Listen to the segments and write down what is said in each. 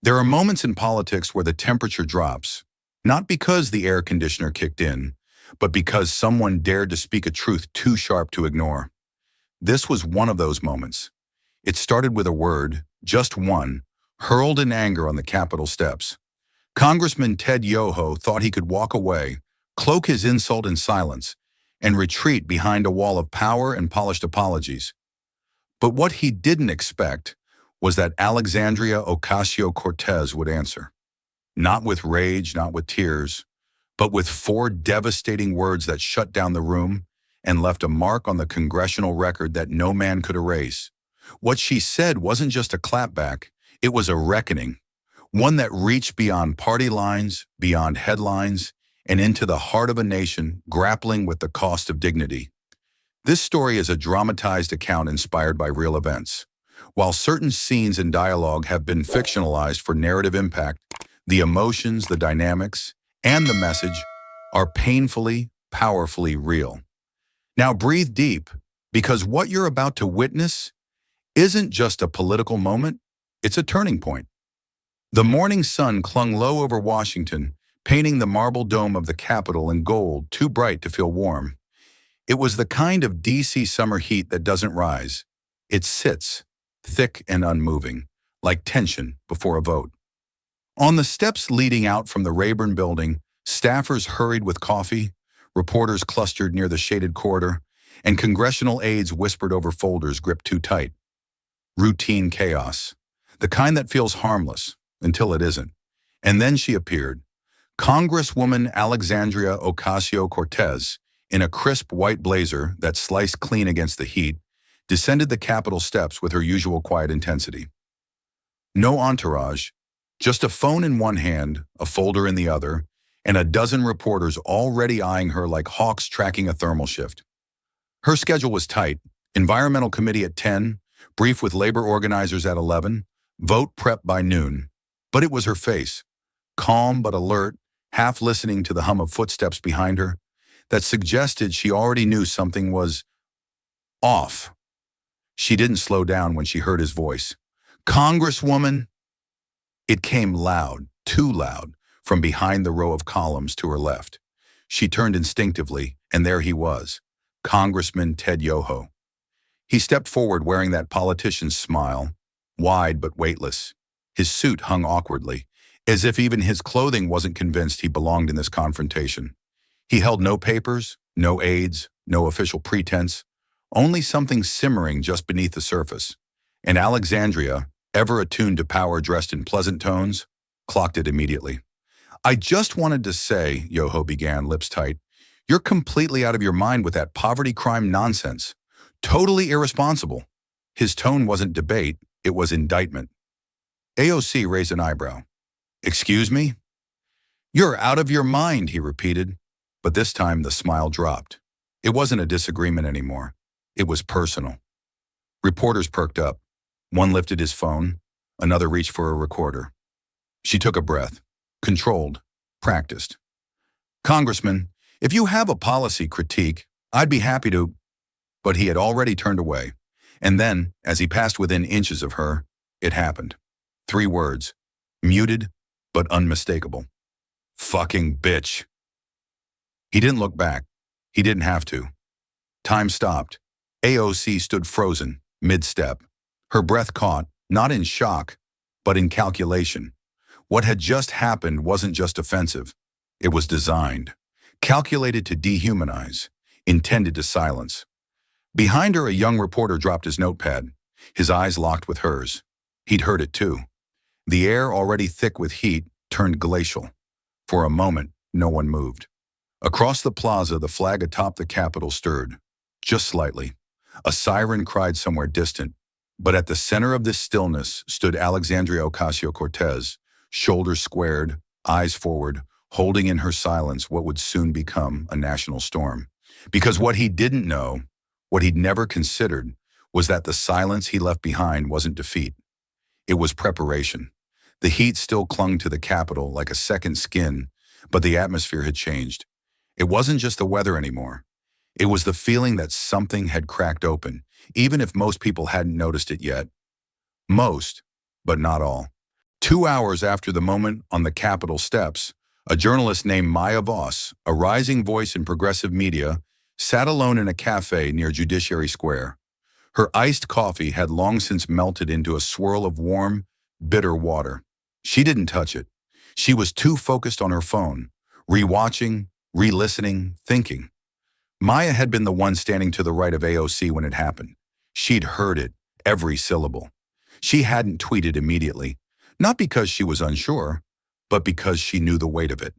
There are moments in politics where the temperature drops, not because the air conditioner kicked in, but because someone dared to speak a truth too sharp to ignore. This was one of those moments. It started with a word, just one, hurled in anger on the Capitol steps. Congressman Ted Yoho thought he could walk away, cloak his insult in silence, and retreat behind a wall of power and polished apologies. But what he didn't expect was that Alexandria Ocasio-Cortez would answer. Not with rage, not with tears, but with four devastating words that shut down the room and left a mark on the congressional record that no man could erase. What she said wasn't just a clapback, it was a reckoning, one that reached beyond party lines, beyond headlines, and into the heart of a nation grappling with the cost of dignity. This story is a dramatized account inspired by real events. While certain scenes and dialogue have been fictionalized for narrative impact, the emotions, the dynamics, and the message are painfully, powerfully real. Now breathe deep, because what you're about to witness isn't just a political moment, it's a turning point. The morning sun clung low over Washington, painting the marble dome of the Capitol in gold, too bright to feel warm. It was the kind of DC summer heat that doesn't rise. It sits, thick and unmoving, like tension before a vote. On the steps leading out from the Rayburn building, staffers hurried with coffee, reporters clustered near the shaded corridor, and congressional aides whispered over folders gripped too tight. Routine chaos, the kind that feels harmless until it isn't. And then she appeared, Congresswoman Alexandria Ocasio-Cortez, in a crisp white blazer that sliced clean against the heat, descended the Capitol steps with her usual quiet intensity. No entourage, just a phone in one hand, a folder in the other, and a dozen reporters already eyeing her like hawks tracking a thermal shift. Her schedule was tight: Environmental Committee at 10, brief with labor organizers at 11, vote prep by noon. But it was her face, calm but alert, half listening to the hum of footsteps behind her, that suggested she already knew something was off. She didn't slow down when she heard his voice. "Congresswoman!" It came loud, too loud, from behind the row of columns to her left. She turned instinctively, and there he was, Congressman Ted Yoho. He stepped forward wearing that politician's smile, wide but weightless. His suit hung awkwardly, as if even his clothing wasn't convinced he belonged in this confrontation. He held no papers, no aides, no official pretense, only something simmering just beneath the surface. And Alexandria, ever attuned to power dressed in pleasant tones, clocked it immediately. "I just wanted to say," Yoho began, lips tight, "you're completely out of your mind with that poverty crime nonsense. Totally irresponsible." His tone wasn't debate, it was indictment. AOC raised an eyebrow. "Excuse me?" "You're out of your mind," he repeated, but this time the smile dropped. It wasn't a disagreement anymore. It was personal. Reporters perked up. One lifted his phone, another reached for a recorder. She took a breath, controlled, practiced. "Congressman, if you have a policy critique, I'd be happy to..." But he had already turned away. And then, as he passed within inches of her, it happened. 3 words, muted but unmistakable. "Fucking bitch." He didn't look back. He didn't have to. Time stopped. AOC stood frozen, mid-step. Her breath caught, not in shock, but in calculation. What had just happened wasn't just offensive. It was designed, calculated to dehumanize, intended to silence. Behind her, a young reporter dropped his notepad, his eyes locked with hers. He'd heard it too. The air, already thick with heat, turned glacial. For a moment, no one moved. Across the plaza, the flag atop the Capitol stirred, just slightly. A siren cried somewhere distant, but at the center of this stillness stood Alexandria Ocasio-Cortez, shoulders squared, eyes forward, holding in her silence what would soon become a national storm. Because what he didn't know, what he'd never considered, was that the silence he left behind wasn't defeat. It was preparation. The heat still clung to the Capitol like a second skin, but the atmosphere had changed. It wasn't just the weather anymore. It was the feeling that something had cracked open, even if most people hadn't noticed it yet. Most, but not all. 2 hours after the moment on the Capitol steps, a journalist named Maya Voss, a rising voice in progressive media, sat alone in a cafe near Judiciary Square. Her iced coffee had long since melted into a swirl of warm, bitter water. She didn't touch it. She was too focused on her phone, re-watching, re-listening, thinking. Maya had been the one standing to the right of AOC when it happened. She'd heard it, every syllable. She hadn't tweeted immediately, not because she was unsure, but because she knew the weight of it.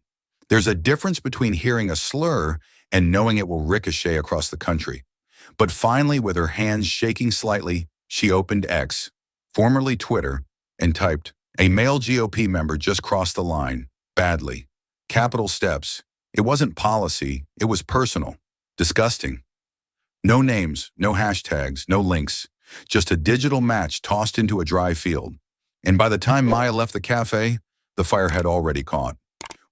There's a difference between hearing a slur and knowing it will ricochet across the country. But finally, with her hands shaking slightly, she opened X, formerly Twitter, and typed, "A male GOP member just crossed the line, badly. Capitol steps. It wasn't policy, it was personal. Disgusting." No names, no hashtags, no links, just a digital match tossed into a dry field. And by the time Maya left the cafe, the fire had already caught.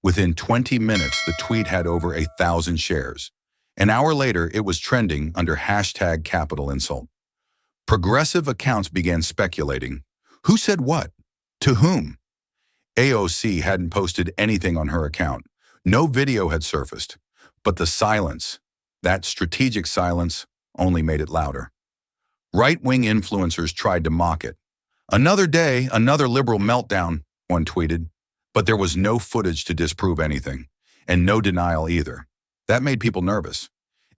Within 20 minutes, the tweet had over 1,000 shares. An hour later, it was trending under hashtag Capitol insult. Progressive accounts began speculating. Who said what? To whom? AOC hadn't posted anything on her account. No video had surfaced. But the silence, that strategic silence, only made it louder. Right-wing influencers tried to mock it. "Another day, another liberal meltdown," one tweeted. But there was no footage to disprove anything, and no denial either. That made people nervous.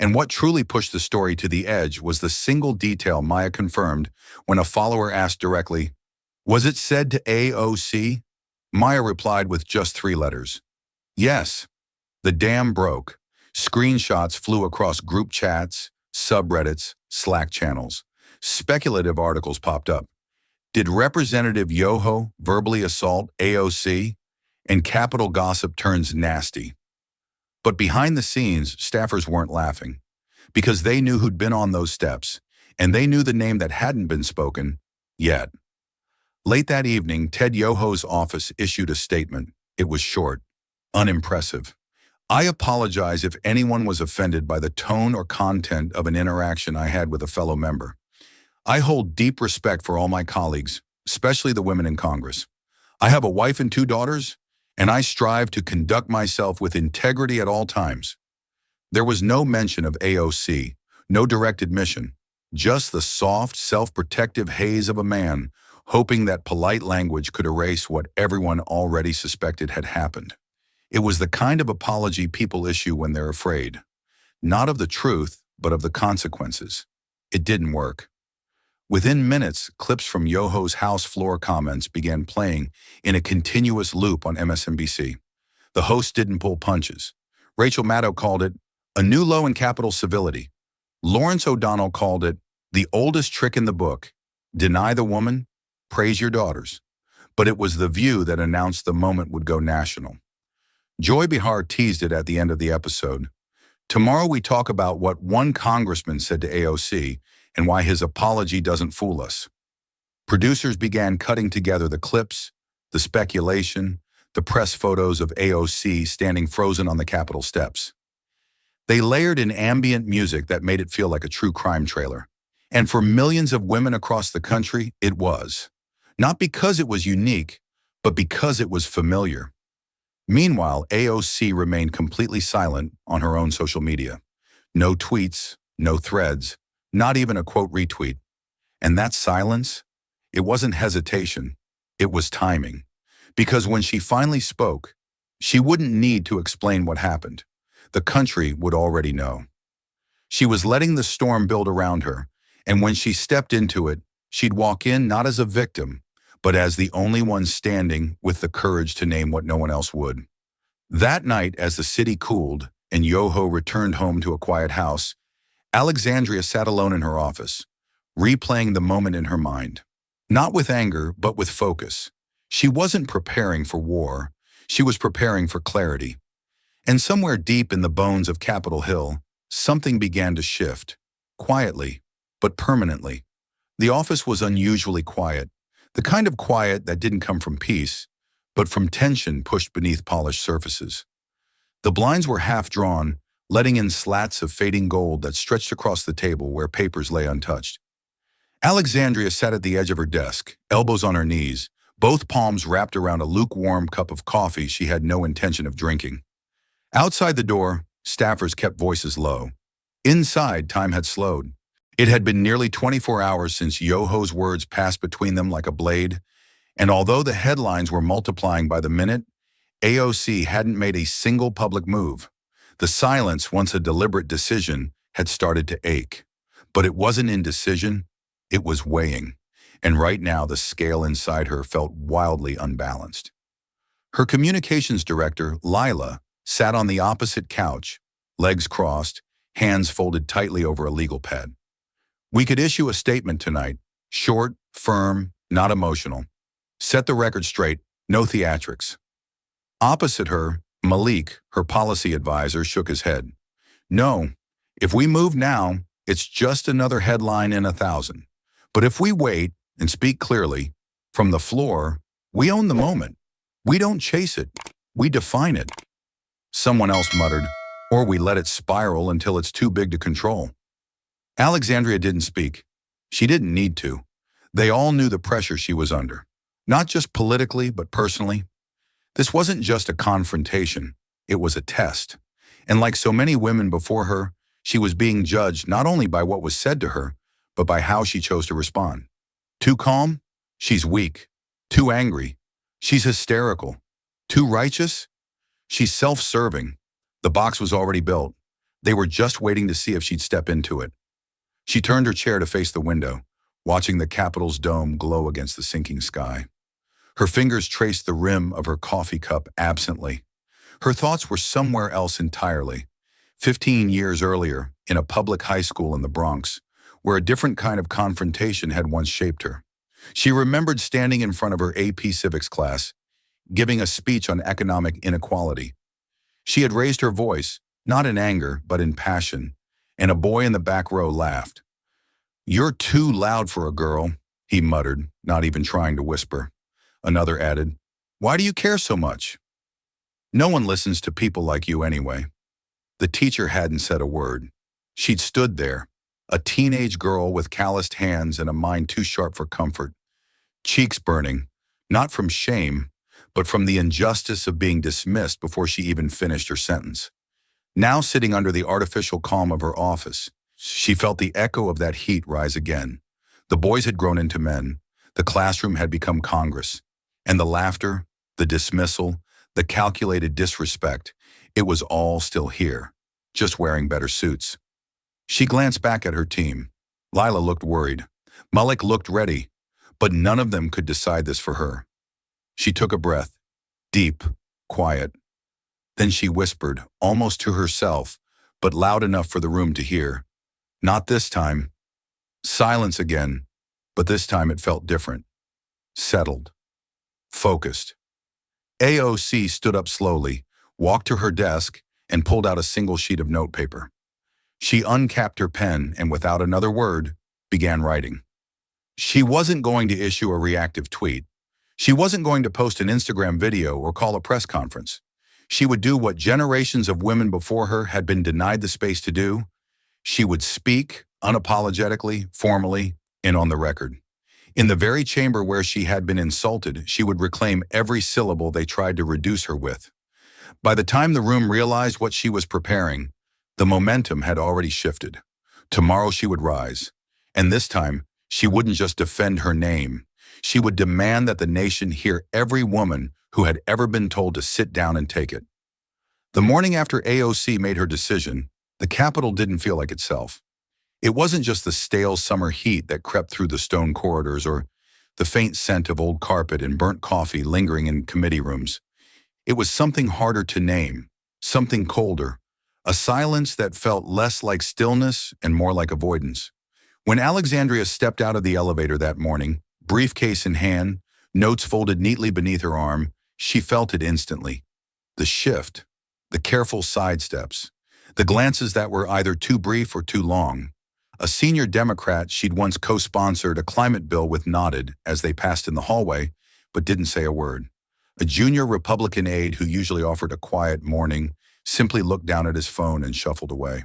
And what truly pushed the story to the edge was the single detail Maya confirmed when a follower asked directly, "Was it said to AOC?" Maya replied with just 3 letters. Yes. The dam broke. Screenshots flew across group chats, subreddits, Slack channels. Speculative articles popped up. Did Representative Yoho verbally assault AOC? And Capitol gossip turns nasty. But behind the scenes, staffers weren't laughing, because they knew who'd been on those steps, and they knew the name that hadn't been spoken yet. Late that evening, Ted Yoho's office issued a statement. It was short, unimpressive. "I apologize if anyone was offended by the tone or content of an interaction I had with a fellow member. I hold deep respect for all my colleagues, especially the women in Congress. I have a wife and 2 daughters, and I strive to conduct myself with integrity at all times." There was no mention of AOC, no direct admission, just the soft, self-protective haze of a man hoping that polite language could erase what everyone already suspected had happened. It was the kind of apology people issue when they're afraid, not of the truth, but of the consequences. It didn't work. Within minutes, clips from Yoho's House floor comments began playing in a continuous loop on MSNBC. The host didn't pull punches. Rachel Maddow called it a new low in Capitol civility. Lawrence O'Donnell called it the oldest trick in the book. Deny the woman, praise your daughters. But it was The View that announced the moment would go national. Joy Behar teased it at the end of the episode. Tomorrow we talk about what one congressman said to AOC and why his apology doesn't fool us. Producers began cutting together the clips, the speculation, the press photos of AOC standing frozen on the Capitol steps. They layered in ambient music that made it feel like a true crime trailer. And for millions of women across the country, it was. Not because it was unique, but because it was familiar. Meanwhile, AOC remained completely silent on her own social media. No tweets, no threads, not even a quote retweet. And that silence, it wasn't hesitation, it was timing. Because when she finally spoke, she wouldn't need to explain what happened. The country would already know. She was letting the storm build around her, and when she stepped into it, she'd walk in not as a victim, but as the only one standing with the courage to name what no one else would. That night, as the city cooled and Yoho returned home to a quiet house, Alexandria sat alone in her office, replaying the moment in her mind. Not with anger, but with focus. She wasn't preparing for war. She was preparing for clarity. And somewhere deep in the bones of Capitol Hill, something began to shift, quietly, but permanently. The office was unusually quiet, the kind of quiet that didn't come from peace, but from tension pushed beneath polished surfaces. The blinds were half drawn, letting in slats of fading gold that stretched across the table where papers lay untouched. Alexandria sat at the edge of her desk, elbows on her knees, both palms wrapped around a lukewarm cup of coffee she had no intention of drinking. Outside the door, staffers kept voices low. Inside, time had slowed. It had been nearly 24 hours since Yoho's words passed between them like a blade, and although the headlines were multiplying by the minute, AOC hadn't made a single public move. The silence, once a deliberate decision, had started to ache. But it wasn't indecision, it was weighing. And right now the scale inside her felt wildly unbalanced. Her communications director, Lila, sat on the opposite couch, legs crossed, hands folded tightly over a legal pad. "We could issue a statement tonight, short, firm, not emotional. Set the record straight, no theatrics." Opposite her, Malik, her policy advisor, shook his head. "No, if we move now, it's just another headline in 1,000. But if we wait and speak clearly, from the floor, we own the moment. We don't chase it, we define it." Someone else muttered, "Or we let it spiral until it's too big to control." Alexandria didn't speak. She didn't need to. They all knew the pressure she was under, not just politically, but personally. This wasn't just a confrontation, it was a test. And like so many women before her, she was being judged not only by what was said to her, but by how she chose to respond. Too calm? She's weak. Too angry? She's hysterical. Too righteous? She's self-serving. The box was already built. They were just waiting to see if she'd step into it. She turned her chair to face the window, watching the Capitol's dome glow against the sinking sky. Her fingers traced the rim of her coffee cup absently. Her thoughts were somewhere else entirely. 15 years earlier, in a public high school in the Bronx, where a different kind of confrontation had once shaped her. She remembered standing in front of her AP Civics class, giving a speech on economic inequality. She had raised her voice, not in anger, but in passion, and a boy in the back row laughed. "You're too loud for a girl," he muttered, not even trying to whisper. Another added, "Why do you care so much?" "No one listens to people like you anyway." The teacher hadn't said a word. She'd stood there, a teenage girl with calloused hands and a mind too sharp for comfort, cheeks burning, not from shame, but from the injustice of being dismissed before she even finished her sentence. Now sitting under the artificial calm of her office, she felt the echo of that heat rise again. The boys had grown into men. The classroom had become Congress. And the laughter, the dismissal, the calculated disrespect, it was all still here, just wearing better suits. She glanced back at her team. Lila looked worried. Malik looked ready, but none of them could decide this for her. She took a breath, deep, quiet. Then she whispered, almost to herself, but loud enough for the room to hear, "Not this time." Silence again, but this time it felt different. Settled. Focused. AOC stood up slowly, walked to her desk, and pulled out a single sheet of notepaper. She uncapped her pen and without another word, began writing. She wasn't going to issue a reactive tweet. She wasn't going to post an Instagram video or call a press conference. She would do what generations of women before her had been denied the space to do. She would speak unapologetically, formally, and on the record. In the very chamber where she had been insulted, she would reclaim every syllable they tried to reduce her with. By the time the room realized what she was preparing, the momentum had already shifted. Tomorrow she would rise, and this time she wouldn't just defend her name. She would demand that the nation hear every woman who had ever been told to sit down and take it. The morning after AOC made her decision, the Capitol didn't feel like itself. It wasn't just the stale summer heat that crept through the stone corridors or the faint scent of old carpet and burnt coffee lingering in committee rooms. It was something harder to name, something colder, a silence that felt less like stillness and more like avoidance. When Alexandria stepped out of the elevator that morning, briefcase in hand, notes folded neatly beneath her arm, she felt it instantly. The shift, the careful sidesteps, the glances that were either too brief or too long. A senior Democrat she'd once co-sponsored a climate bill with nodded as they passed in the hallway, but didn't say a word. A junior Republican aide who usually offered a quiet morning simply looked down at his phone and shuffled away.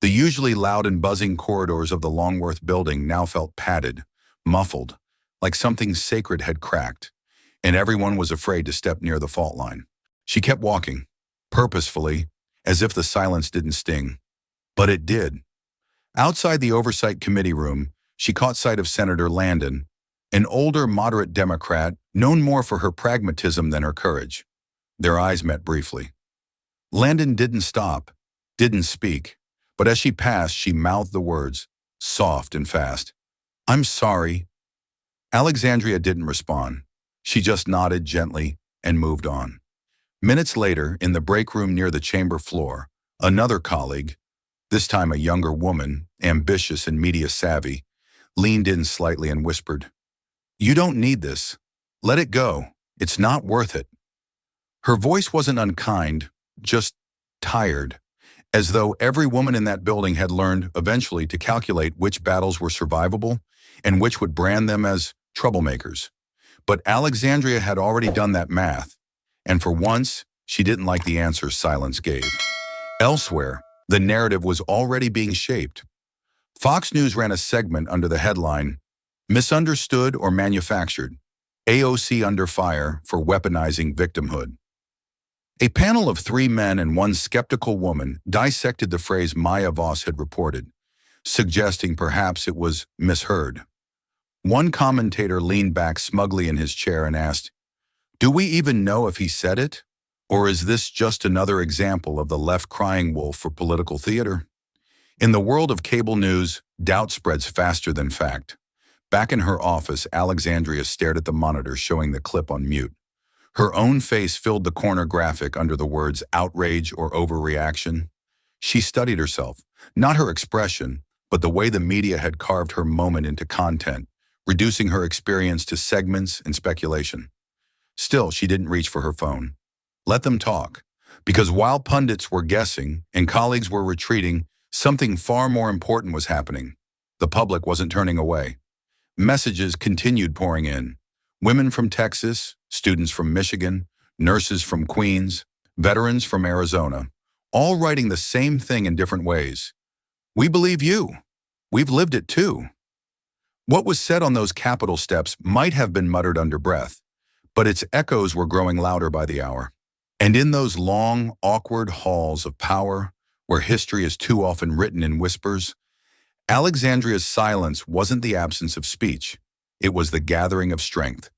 The usually loud and buzzing corridors of the Longworth building now felt padded, muffled, like something sacred had cracked. and everyone was afraid to step near the fault line. She kept walking, purposefully, as if the silence didn't sting. But it did. Outside the Oversight Committee room, she caught sight of Senator Landon, an older, moderate Democrat known more for her pragmatism than her courage. Their eyes met briefly. Landon didn't stop, didn't speak, but as she passed, she mouthed the words, soft and fast. "I'm sorry." Alexandria didn't respond. She just nodded gently and moved on. Minutes later, in the break room near the chamber floor, another colleague, this time a younger woman, ambitious and media savvy, leaned in slightly and whispered, "You don't need this. Let it go. It's not worth it." Her voice wasn't unkind, just tired, as though every woman in that building had learned eventually to calculate which battles were survivable and which would brand them as troublemakers. But Alexandria had already done that math, and for once, she didn't like the answers silence gave. Elsewhere, the narrative was already being shaped. Fox News ran a segment under the headline, "Misunderstood or Manufactured, AOC Under Fire for Weaponizing Victimhood." A panel of 3 men and 1 skeptical woman dissected the phrase Maya Voss had reported, suggesting perhaps it was misheard. One commentator leaned back smugly in his chair and asked, "Do we even know if he said it? Or is this just another example of the left crying wolf for political theater?" In the world of cable news, doubt spreads faster than fact. Back in her office, Alexandria stared at the monitor showing the clip on mute. Her own face filled the corner graphic under the words outrage or overreaction. She studied herself, not her expression, but the way the media had carved her moment into content, reducing her experience to segments and speculation. Still, she didn't reach for her phone. Let them talk. Because while pundits were guessing and colleagues were retreating, something far more important was happening. The public wasn't turning away. Messages continued pouring in. Women from Texas, students from Michigan, nurses from Queens, veterans from Arizona, all writing the same thing in different ways. "We believe you. We've lived it too." What was said on those Capitol steps might have been muttered under breath, but its echoes were growing louder by the hour. And in those long, awkward halls of power, where history is too often written in whispers, Alexandria's silence wasn't the absence of speech. It was the gathering of strength.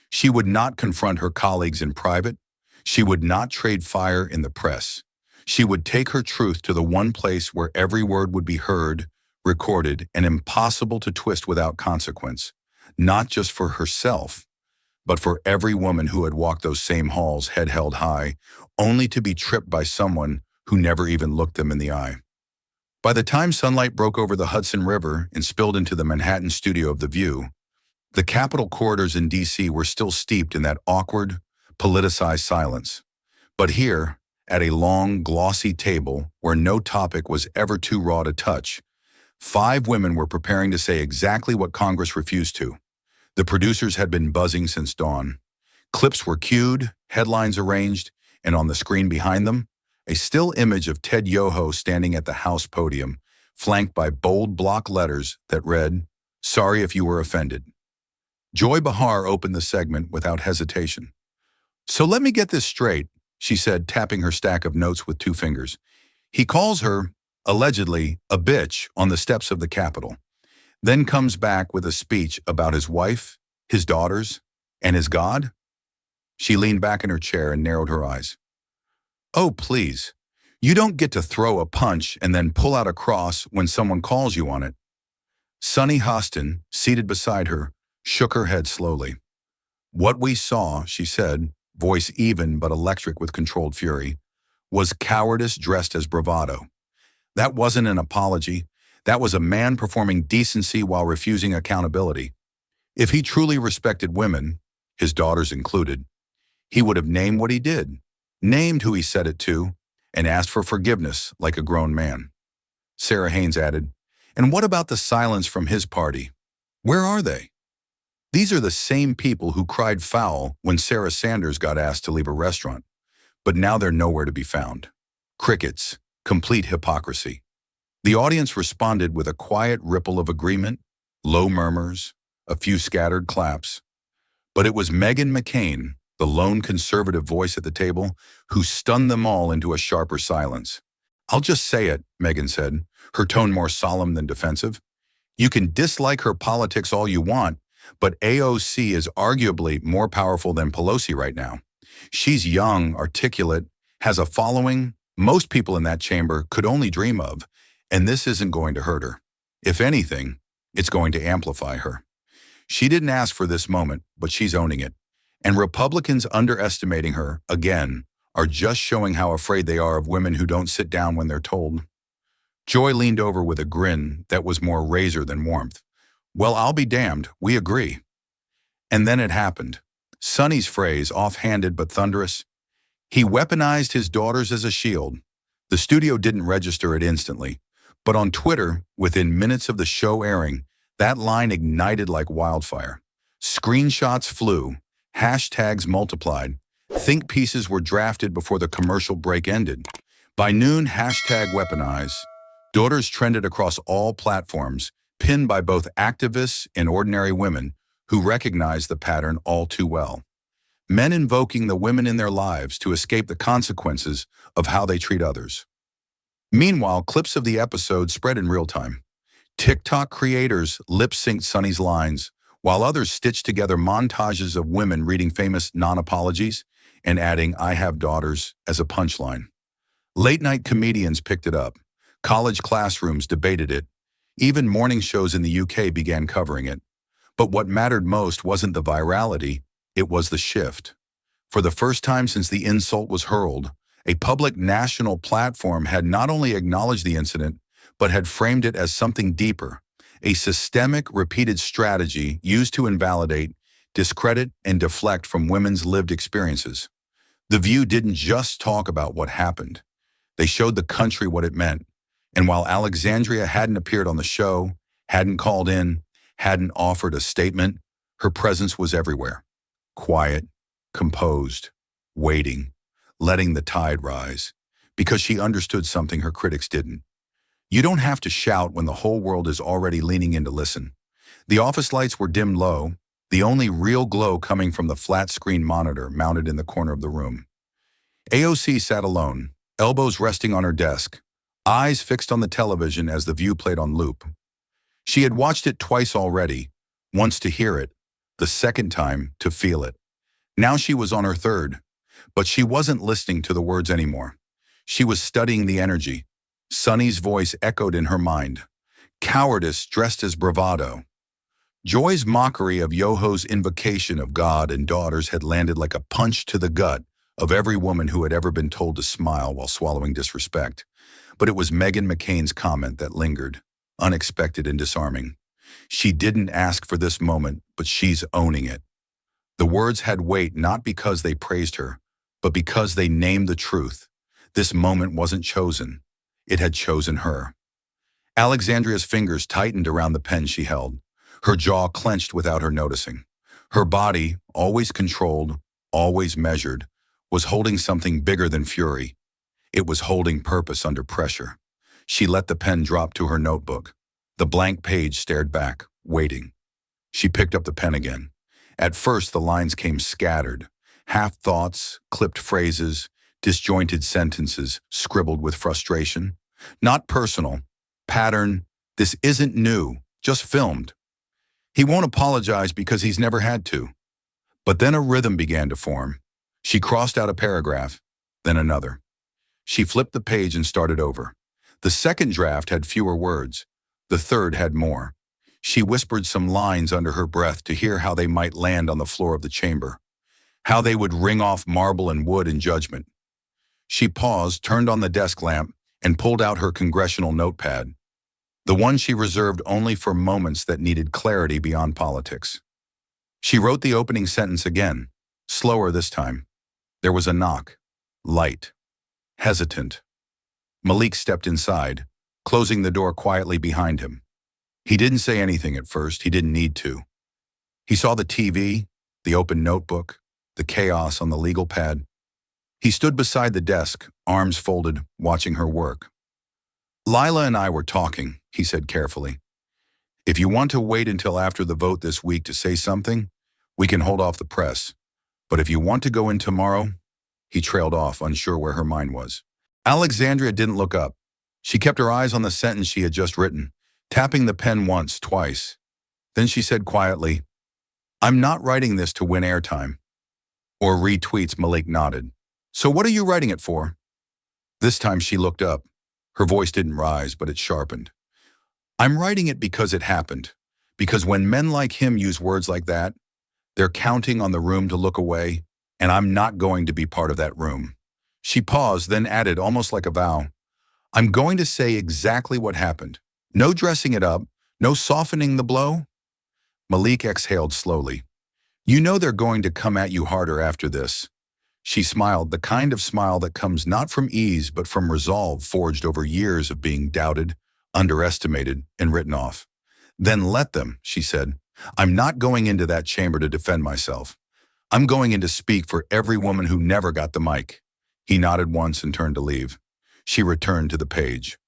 She would not confront her colleagues in private. She would not trade fire in the press. She would take her truth to the one place where every word would be heard, recorded, and impossible to twist without consequence, not just for herself, but for every woman who had walked those same halls head held high, only to be tripped by someone who never even looked them in the eye. By the time sunlight broke over the Hudson River and spilled into the Manhattan studio of The View, the Capitol corridors in D.C. were still steeped in that awkward, politicized silence. But here, at a long, glossy table where no topic was ever too raw to touch, 5 women were preparing to say exactly what Congress refused to. The producers had been buzzing since dawn. Clips were cued, headlines arranged, and on the screen behind them, a still image of Ted Yoho standing at the House podium, flanked by bold block letters that read, "Sorry if you were offended." Joy Behar opened the segment without hesitation. "So let me get this straight," she said, tapping her stack of notes with 2 fingers. "He calls her, allegedly, a bitch on the steps of the Capitol, then comes back with a speech about his wife, his daughters, and his God?" She leaned back in her chair and narrowed her eyes. "Oh, please. You don't get to throw a punch and then pull out a cross when someone calls you on it." Sunny Hostin, seated beside her, shook her head slowly. "What we saw," she said, voice even but electric with controlled fury, "was cowardice dressed as bravado. That wasn't an apology. That was a man performing decency while refusing accountability. If he truly respected women, his daughters included, he would have named what he did, named who he said it to, and asked for forgiveness like a grown man." Sarah Haynes added, "And what about the silence from his party? Where are they? These are the same people who cried foul when Sarah Sanders got asked to leave a restaurant, but now they're nowhere to be found. Crickets, complete hypocrisy." The audience responded with a quiet ripple of agreement, low murmurs, a few scattered claps. But it was Meghan McCain, the lone conservative voice at the table, who stunned them all into a sharper silence. "I'll just say it," Meghan said, her tone more solemn than defensive. "You can dislike her politics all you want, but AOC is arguably more powerful than Pelosi right now. She's young, articulate, has a following most people in that chamber could only dream of, and this isn't going to hurt her. If anything, it's going to amplify her. She didn't ask for this moment, but she's owning it. And Republicans underestimating her, again, are just showing how afraid they are of women who don't sit down when they're told." Joy leaned over with a grin that was more razor than warmth. "Well, I'll be damned, we agree." And then it happened. Sonny's phrase, offhanded but thunderous. He weaponized his daughters as a shield. The studio didn't register it instantly, but on Twitter, within minutes of the show airing, that line ignited like wildfire. Screenshots flew, hashtags multiplied, think pieces were drafted before the commercial break ended. By noon, hashtag weaponize. Daughters trended across all platforms, pinned by both activists and ordinary women who recognized the pattern all too well. Men invoking the women in their lives to escape the consequences of how they treat others. Meanwhile, clips of the episode spread in real time. TikTok creators lip-synced Sonny's lines, while others stitched together montages of women reading famous non-apologies and adding "I have daughters" as a punchline. Late-night comedians picked it up. College classrooms debated it. Even morning shows in the UK began covering it. But what mattered most wasn't the virality, it was the shift. For the first time since the insult was hurled, a public national platform had not only acknowledged the incident, but had framed it as something deeper, a systemic, repeated strategy used to invalidate, discredit, and deflect from women's lived experiences. The View didn't just talk about what happened. They showed the country what it meant. And while Alexandria hadn't appeared on the show, hadn't called in, hadn't offered a statement, her presence was everywhere. Quiet, composed, waiting, letting the tide rise, because she understood something her critics didn't. You don't have to shout when the whole world is already leaning in to listen. The office lights were dimmed low, the only real glow coming from the flat-screen monitor mounted in the corner of the room. AOC sat alone, elbows resting on her desk, eyes fixed on the television as The View played on loop. She had watched it twice already, once to hear it, the second time to feel it. Now she was on her third, but she wasn't listening to the words anymore. She was studying the energy. Sonny's voice echoed in her mind. Cowardice dressed as bravado. Joy's mockery of Yoho's invocation of God and daughters had landed like a punch to the gut of every woman who had ever been told to smile while swallowing disrespect. But it was Meghan McCain's comment that lingered, unexpected and disarming. She didn't ask for this moment, but she's owning it. The words had weight not because they praised her, but because they named the truth. This moment wasn't chosen. It had chosen her. Alexandria's fingers tightened around the pen she held. Her jaw clenched without her noticing. Her body, always controlled, always measured, was holding something bigger than fury. It was holding purpose under pressure. She let the pen drop to her notebook. The blank page stared back, waiting. She picked up the pen again. At first, the lines came scattered. Half-thoughts, clipped phrases, disjointed sentences, scribbled with frustration. Not personal. Pattern. This isn't new, just filmed. He won't apologize because he's never had to. But then a rhythm began to form. She crossed out a paragraph, then another. She flipped the page and started over. The second draft had fewer words. The third had more. She whispered some lines under her breath to hear how they might land on the floor of the chamber, how they would ring off marble and wood in judgment. She paused, turned on the desk lamp, and pulled out her congressional notepad, the one she reserved only for moments that needed clarity beyond politics. She wrote the opening sentence again, slower this time. There was a knock, light, hesitant. Malik stepped inside, closing the door quietly behind him. He didn't say anything at first, he didn't need to. He saw the TV, the open notebook, the chaos on the legal pad. He stood beside the desk, arms folded, watching her work. Lila and I were talking, he said carefully. If you want to wait until after the vote this week to say something, We can hold off the press. But if you want to go in tomorrow, he trailed off, unsure where her mind was. Alexandria didn't look up. She kept her eyes on the sentence she had just written, tapping the pen once, twice. Then she said quietly, "I'm not writing this to win airtime." Or retweets. Malik nodded. "So what are you writing it for?" This time she looked up. Her voice didn't rise, but it sharpened. "I'm writing it because it happened. Because when men like him use words like that, they're counting on the room to look away, and I'm not going to be part of that room." She paused, then added, almost like a vow, "I'm going to say exactly what happened. No dressing it up, no softening the blow." Malik exhaled slowly. "You know they're going to come at you harder after this." She smiled, the kind of smile that comes not from ease but from resolve forged over years of being doubted, underestimated, and written off. "Then let them," she said. "I'm not going into that chamber to defend myself. I'm going in to speak for every woman who never got the mic." He nodded once and turned to leave. She returned to the page.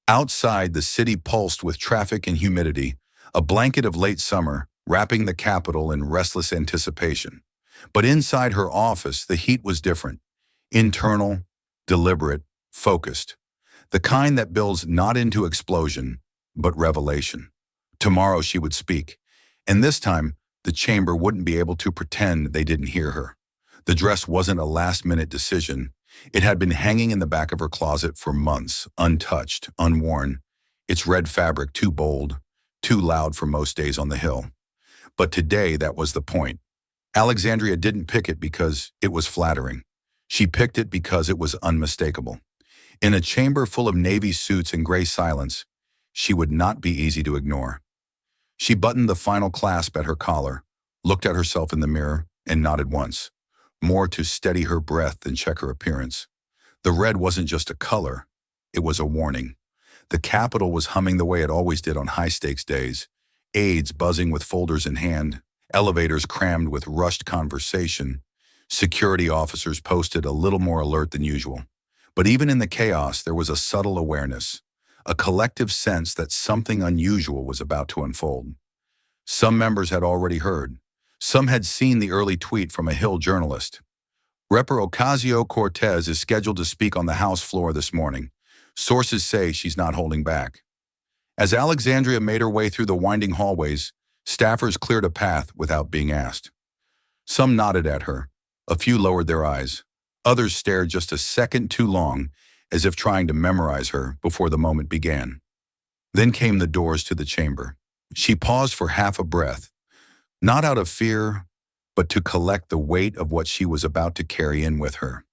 Outside, the city pulsed with traffic and humidity, a blanket of late summer, wrapping the capital in restless anticipation. But inside her office, the heat was different. Internal, deliberate, focused. The kind that builds not into explosion, but revelation. Tomorrow she would speak. And this time, the chamber wouldn't be able to pretend they didn't hear her. The dress wasn't a last-minute decision. It had been hanging in the back of her closet for months, untouched, unworn. Its red fabric too bold, too loud for most days on the Hill. But today, that was the point. Alexandria didn't pick it because it was flattering. She picked it because it was unmistakable. In a chamber full of navy suits and gray silence, she would not be easy to ignore. She buttoned the final clasp at her collar, looked at herself in the mirror, and nodded once, more to steady her breath than check her appearance. The red wasn't just a color, it was a warning. The Capitol was humming the way it always did on high-stakes days, aides buzzing with folders in hand, elevators crammed with rushed conversation, security officers posted a little more alert than usual. But even in the chaos, there was a subtle awareness, a collective sense that something unusual was about to unfold. Some members had already heard. Some had seen the early tweet from a Hill journalist. "Reper Ocasio-Cortez is scheduled to speak on the House floor this morning. Sources say she's not holding back." As Alexandria made her way through the winding hallways, staffers cleared a path without being asked. Some nodded at her. A few lowered their eyes. Others stared just a second too long, as if trying to memorize her before the moment began. Then came the doors to the chamber. She paused for half a breath, not out of fear, but to collect the weight of what she was about to carry in with her.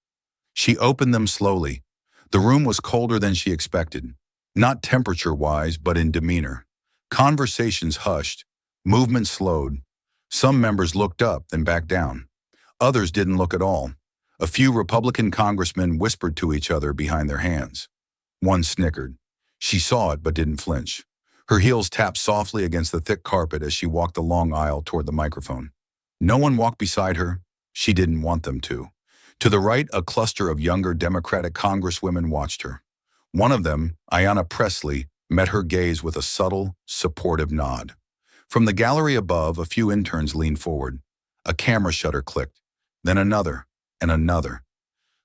She opened them slowly. The room was colder than she expected, not temperature-wise, but in demeanor. Conversations hushed, movement slowed. Some members looked up, then back down. Others didn't look at all. A few Republican congressmen whispered to each other behind their hands. One snickered. She saw it but didn't flinch. Her heels tapped softly against the thick carpet as she walked the long aisle toward the microphone. No one walked beside her. She didn't want them to. To the right, a cluster of younger Democratic congresswomen watched her. One of them, Ayanna Pressley, met her gaze with a subtle, supportive nod. From the gallery above, a few interns leaned forward. A camera shutter clicked, then another, and another.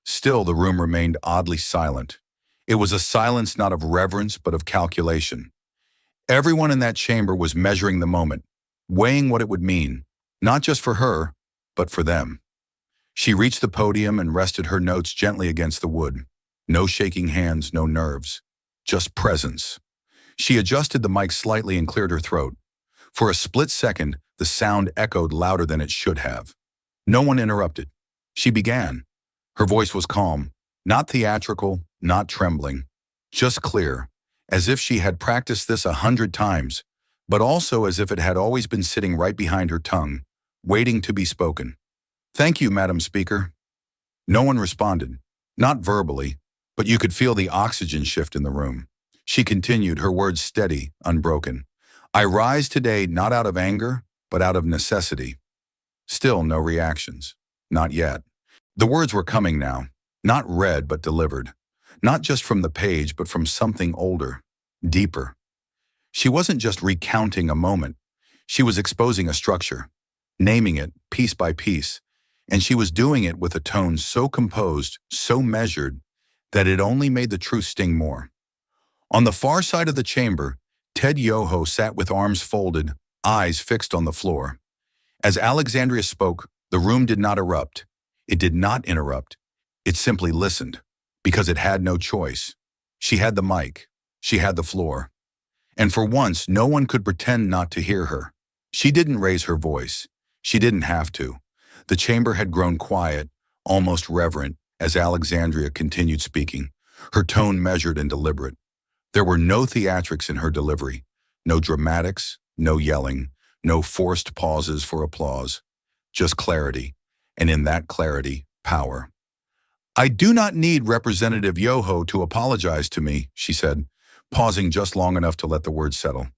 Still, the room remained oddly silent. It was a silence not of reverence, but of calculation. Everyone in that chamber was measuring the moment, weighing what it would mean, not just for her, but for them. She reached the podium and rested her notes gently against the wood. No shaking hands, no nerves, just presence. She adjusted the mic slightly and cleared her throat. For a split second, the sound echoed louder than it should have. No one interrupted. She began. Her voice was calm, not theatrical, not trembling, just clear, as if she had practiced this 100 times, but also as if it had always been sitting right behind her tongue, waiting to be spoken. "Thank you, Madam Speaker." No one responded, not verbally, but you could feel the oxygen shift in the room. She continued, her words steady, unbroken. "I rise today not out of anger, but out of necessity." Still no reactions. Not yet. The words were coming now, not read but delivered. Not just from the page, but from something older, deeper. She wasn't just recounting a moment. She was exposing a structure. naming it piece by piece, and she was doing it with a tone so composed, so measured, that it only made the truth sting more. On the far side of the chamber, Ted Yoho sat with arms folded, eyes fixed on the floor. As Alexandria spoke, the room did not erupt. It did not interrupt. It simply listened, because it had no choice. She had the mic. She had the floor. And for once, no one could pretend not to hear her. She didn't raise her voice. She didn't have to. The chamber had grown quiet, almost reverent, as Alexandria continued speaking, her tone measured and deliberate. There were no theatrics in her delivery, no dramatics, no yelling, no forced pauses for applause, just clarity, and in that clarity, power. "I do not need Representative Yoho to apologize to me," she said, pausing just long enough to let the words settle.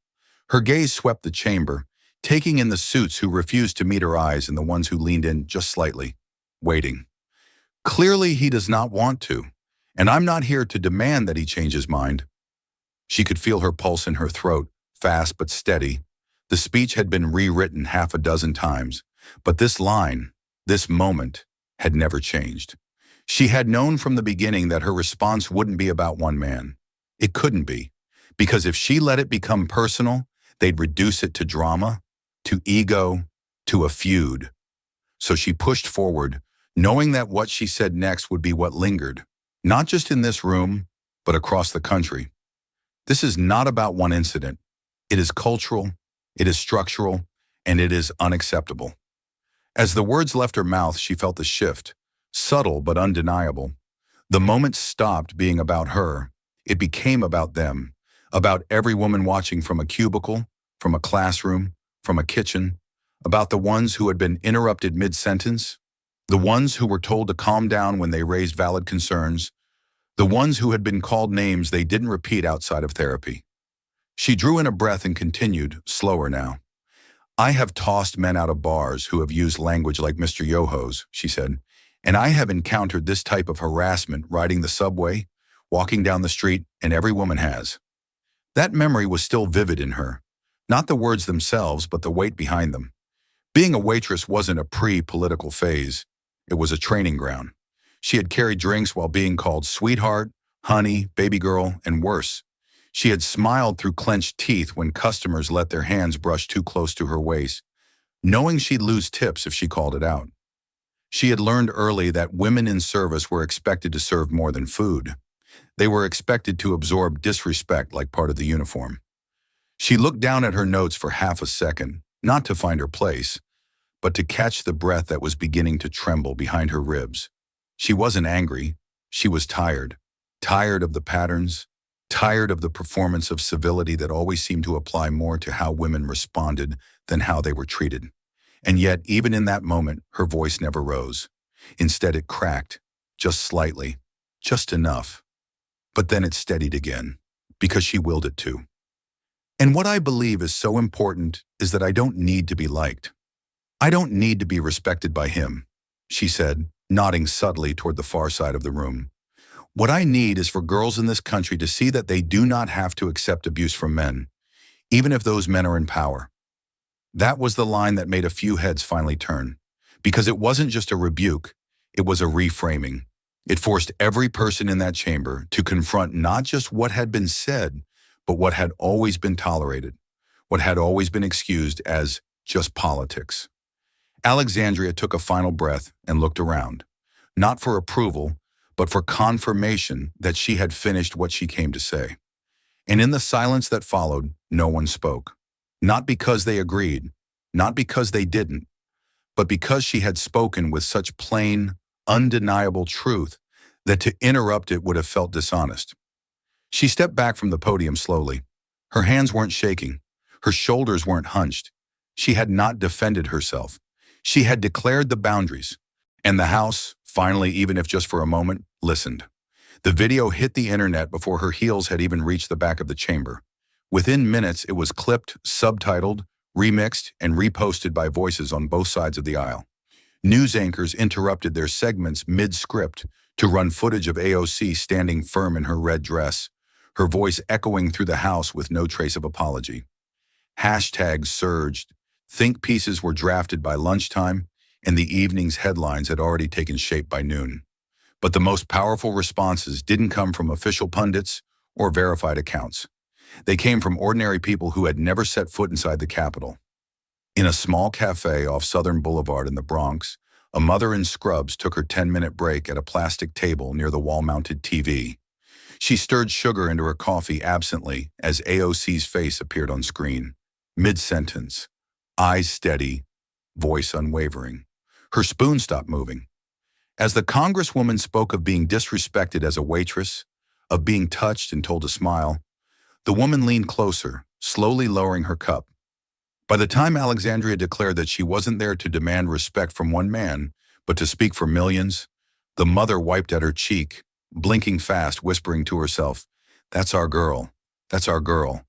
Her gaze swept the chamber, taking in the suits who refused to meet her eyes and the ones who leaned in just slightly, waiting. Clearly, he does not want to, and I'm not here to demand that he change his mind. She could feel her pulse in her throat, fast but steady. The speech had been rewritten half a dozen times, but this line, this moment, had never changed. She had known from the beginning that her response wouldn't be about one man. It couldn't be, because if she let it become personal, they'd reduce it to drama, to ego, to a feud. So she pushed forward, knowing that what she said next would be what lingered, not just in this room, but across the country. This is not about one incident. It is cultural, it is structural, and it is unacceptable. As the words left her mouth, she felt the shift, subtle but undeniable. The moment stopped being about her. It became about them, about every woman watching from a cubicle, from a classroom, from a kitchen, about the ones who had been interrupted mid-sentence, the ones who were told to calm down when they raised valid concerns, the ones who had been called names they didn't repeat outside of therapy. She drew in a breath and continued, slower now. "I have tossed men out of bars who have used language like Mr. Yoho's," she said, "and I have encountered this type of harassment riding the subway, walking down the street, and every woman has." That memory was still vivid in her, not the words themselves, but the weight behind them. Being a waitress wasn't a pre-political phase. It was a training ground. She had carried drinks while being called sweetheart, honey, baby girl, and worse. She had smiled through clenched teeth when customers let their hands brush too close to her waist, knowing she'd lose tips if she called it out. She had learned early that women in service were expected to serve more than food. They were expected to absorb disrespect like part of the uniform. She looked down at her notes for half a second, not to find her place, but to catch the breath that was beginning to tremble behind her ribs. She wasn't angry. She was tired. Tired of the patterns, tired of the performance of civility that always seemed to apply more to how women responded than how they were treated. And yet, even in that moment, her voice never rose. Instead, it cracked, just slightly, just enough. But then it steadied again, because she willed it to. "And what I believe is so important is that I don't need to be liked. I don't need to be respected by him," she said, nodding subtly toward the far side of the room. "What I need is for girls in this country to see that they do not have to accept abuse from men, even if those men are in power." That was the line that made a few heads finally turn, because it wasn't just a rebuke, it was a reframing. It forced every person in that chamber to confront not just what had been said, but what had always been tolerated, what had always been excused as just politics. Alexandria took a final breath and looked around, not for approval, but for confirmation that she had finished what she came to say. And in the silence that followed, no one spoke. Not because they agreed, not because they didn't, but because she had spoken with such plain, undeniable truth that to interrupt it would have felt dishonest. She stepped back from the podium slowly. Her hands weren't shaking. Her shoulders weren't hunched. She had not defended herself. She had declared the boundaries. And the House, finally, even if just for a moment, listened. The video hit the internet before her heels had even reached the back of the chamber. Within minutes, it was clipped, subtitled, remixed, and reposted by voices on both sides of the aisle. News anchors interrupted their segments mid-script to run footage of AOC standing firm in her red dress, her voice echoing through the House with no trace of apology. Hashtags surged. Think pieces were drafted by lunchtime, and the evening's headlines had already taken shape by noon. But the most powerful responses didn't come from official pundits or verified accounts. They came from ordinary people who had never set foot inside the Capitol. In a small cafe off Southern Boulevard in the Bronx, a mother in scrubs took her 10-minute break at a plastic table near the wall-mounted TV. She stirred sugar into her coffee absently as AOC's face appeared on screen. Mid-sentence, eyes steady, voice unwavering. Her spoon stopped moving. As the Congresswoman spoke of being disrespected as a waitress, of being touched and told to smile, the woman leaned closer, slowly lowering her cup. By the time Alexandria declared that she wasn't there to demand respect from one man, but to speak for millions, the mother wiped at her cheek, blinking fast, whispering to herself, "That's our girl. That's our girl."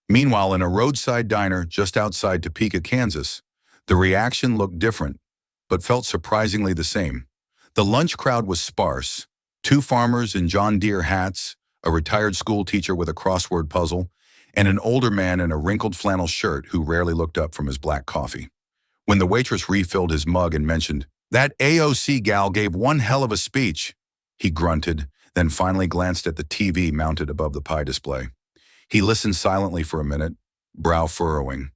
Meanwhile, in a roadside diner just outside Topeka, Kansas, the reaction looked different, but felt surprisingly the same. The lunch crowd was sparse. Two farmers in John Deere hats, a retired school teacher with a crossword puzzle, and an older man in a wrinkled flannel shirt who rarely looked up from his black coffee. When the waitress refilled his mug and mentioned, "That AOC gal gave one hell of a speech," he grunted, then finally glanced at the TV mounted above the pie display. He listened silently for a minute, brow furrowing.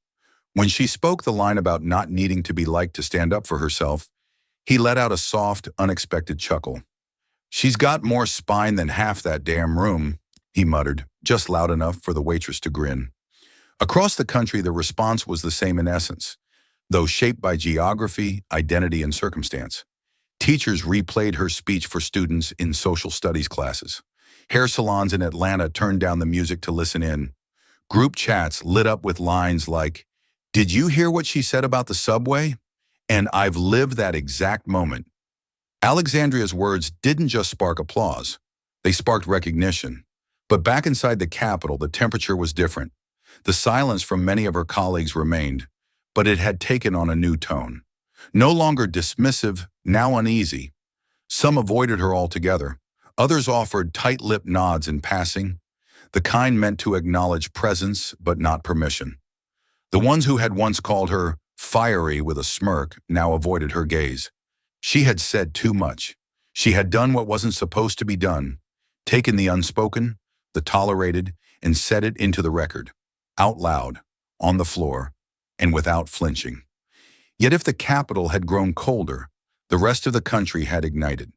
When she spoke the line about not needing to be liked to stand up for herself, he let out a soft, unexpected chuckle. "She's got more spine than half that damn room," he muttered, just loud enough for the waitress to grin. Across the country, the response was the same in essence, though shaped by geography, identity, and circumstance. Teachers replayed her speech for students in social studies classes. Hair salons in Atlanta turned down the music to listen in. Group chats lit up with lines like, "Did you hear what she said about the subway? And I've lived that exact moment." Alexandria's words didn't just spark applause. They sparked recognition. But back inside the Capitol, the temperature was different. The silence from many of her colleagues remained, but it had taken on a new tone. No longer dismissive, now uneasy. Some avoided her altogether. Others offered tight-lipped nods in passing, the kind meant to acknowledge presence but not permission. The ones who had once called her fiery with a smirk now avoided her gaze. She had said too much. She had done what wasn't supposed to be done, taken the unspoken, the tolerated, and set it into the record, out loud, on the floor, and without flinching. Yet if the Capitol had grown colder, the rest of the country had ignited.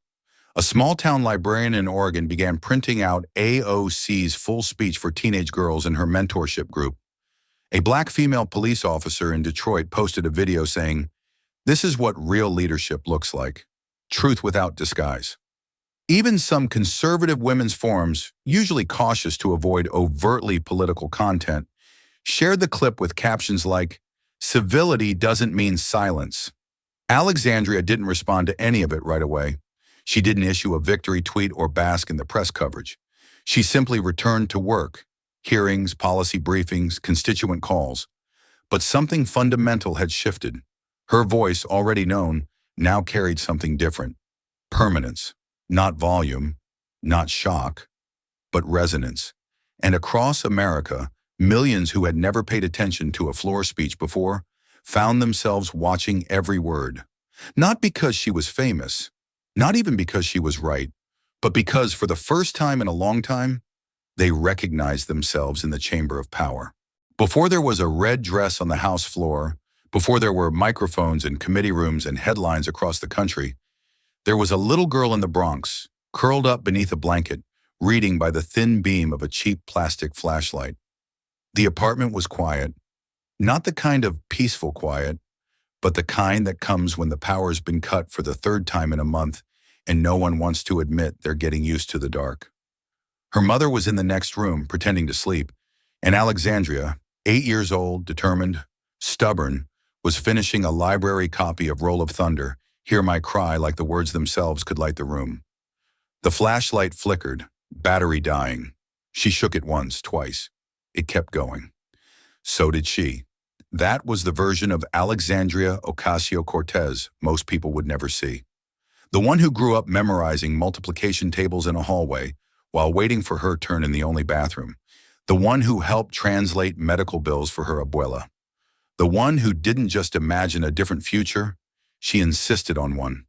A small-town librarian in Oregon began printing out AOC's full speech for teenage girls in her mentorship group. A black female police officer in Detroit posted a video saying, "This is what real leadership looks like. Truth without disguise." Even some conservative women's forums, usually cautious to avoid overtly political content, shared the clip with captions like, "Civility doesn't mean silence." Alexandria didn't respond to any of it right away. She didn't issue a victory tweet or bask in the press coverage. She simply returned to work, hearings, policy briefings, constituent calls. But something fundamental had shifted. Her voice, already known, now carried something different. Permanence. Not volume, not shock, but resonance. And across America, millions who had never paid attention to a floor speech before found themselves watching every word. Not because she was famous, not even because she was right, but because for the first time in a long time, they recognized themselves in the chamber of power. Before there was a red dress on the House floor, before there were microphones in committee rooms and headlines across the country, there was a little girl in the Bronx, curled up beneath a blanket, reading by the thin beam of a cheap plastic flashlight. The apartment was quiet, not the kind of peaceful quiet, but the kind that comes when the power's been cut for the third time in a month and no one wants to admit they're getting used to the dark. Her mother was in the next room, pretending to sleep, and Alexandria, 8 years old, determined, stubborn, was finishing a library copy of Roll of Thunder, Hear My Cry, like the words themselves could light the room. The flashlight flickered, battery dying. She shook it once, twice. It kept going. So did she. That was the version of Alexandria Ocasio-Cortez most people would never see. The one who grew up memorizing multiplication tables in a hallway while waiting for her turn in the only bathroom. The one who helped translate medical bills for her abuela. The one who didn't just imagine a different future, she insisted on one.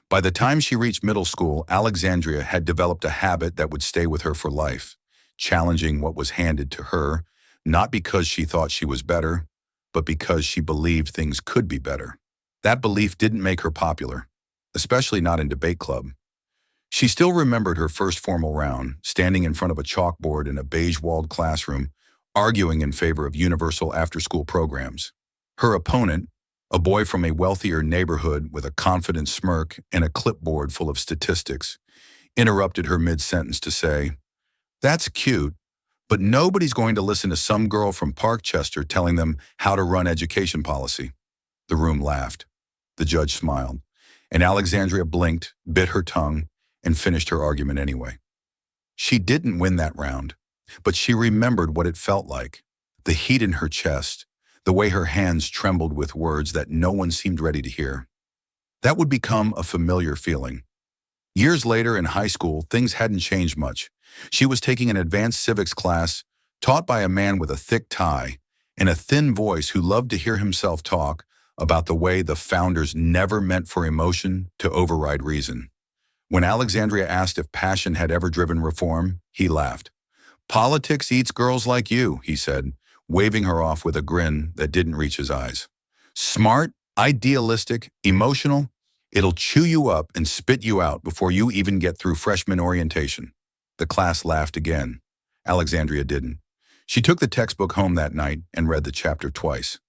By the time she reached middle school, Alexandria had developed a habit that would stay with her for life, challenging what was handed to her, not because she thought she was better, but because she believed things could be better. That belief didn't make her popular, especially not in debate club. She still remembered her first formal round, standing in front of a chalkboard in a beige-walled classroom, arguing in favor of universal after-school programs. Her opponent, a boy from a wealthier neighborhood with a confident smirk and a clipboard full of statistics, interrupted her mid-sentence to say, "That's cute, but nobody's going to listen to some girl from Parkchester telling them how to run education policy." The room laughed. The judge smiled, and Alexandria blinked, bit her tongue, and finished her argument anyway. She didn't win that round, but she remembered what it felt like, the heat in her chest, the way her hands trembled with words that no one seemed ready to hear. That would become a familiar feeling. Years later in high school, things hadn't changed much. She was taking an advanced civics class taught by a man with a thick tie and a thin voice who loved to hear himself talk about the way the founders never meant for emotion to override reason. When Alexandria asked if passion had ever driven reform, he laughed. "Politics eats girls like you," he said, waving her off with a grin that didn't reach his eyes. "Smart, idealistic, emotional, it'll chew you up and spit you out before you even get through freshman orientation." The class laughed again. Alexandria didn't. She took the textbook home that night and read the chapter twice.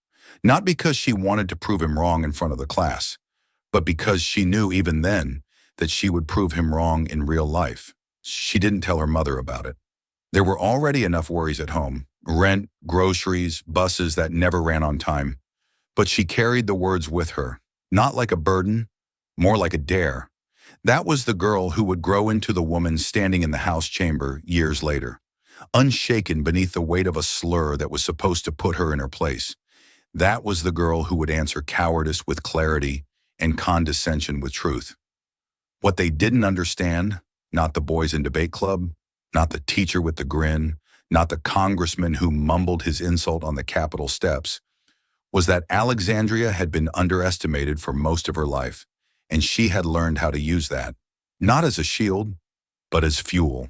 Not because she wanted to prove him wrong in front of the class, but because she knew even then that she would prove him wrong in real life. She didn't tell her mother about it. There were already enough worries at home: rent, groceries, buses that never ran on time. But she carried the words with her, not like a burden, more like a dare. That was the girl who would grow into the woman standing in the House chamber years later, unshaken beneath the weight of a slur that was supposed to put her in her place. That was the girl who would answer cowardice with clarity and condescension with truth. What they didn't understand, not the boys in debate club, not the teacher with the grin, not the congressman who mumbled his insult on the Capitol steps, was that Alexandria had been underestimated for most of her life, and she had learned how to use that, not as a shield, but as fuel.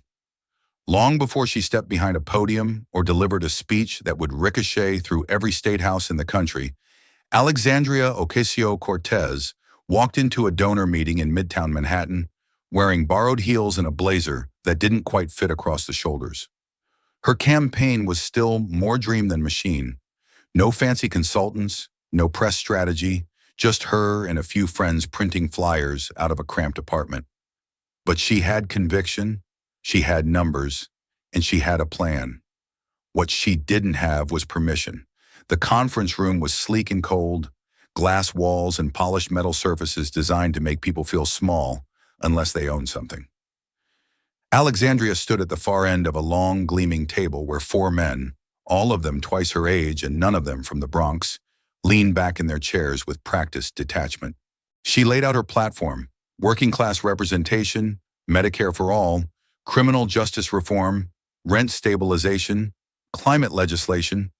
Long before she stepped behind a podium or delivered a speech that would ricochet through every state house in the country, Alexandria Ocasio-Cortez walked into a donor meeting in Midtown Manhattan wearing borrowed heels and a blazer that didn't quite fit across the shoulders. Her campaign was still more dream than machine. No fancy consultants, no press strategy, just her and a few friends printing flyers out of a cramped apartment. But she had conviction, she had numbers, and she had a plan. What she didn't have was permission. The conference room was sleek and cold, glass walls and polished metal surfaces designed to make people feel small unless they owned something. Alexandria stood at the far end of a long, gleaming table where four men, all of them twice her age and none of them from the Bronx, leaned back in their chairs with practiced detachment. She laid out her platform: working class representation, Medicare for all, criminal justice reform, rent stabilization, climate legislation,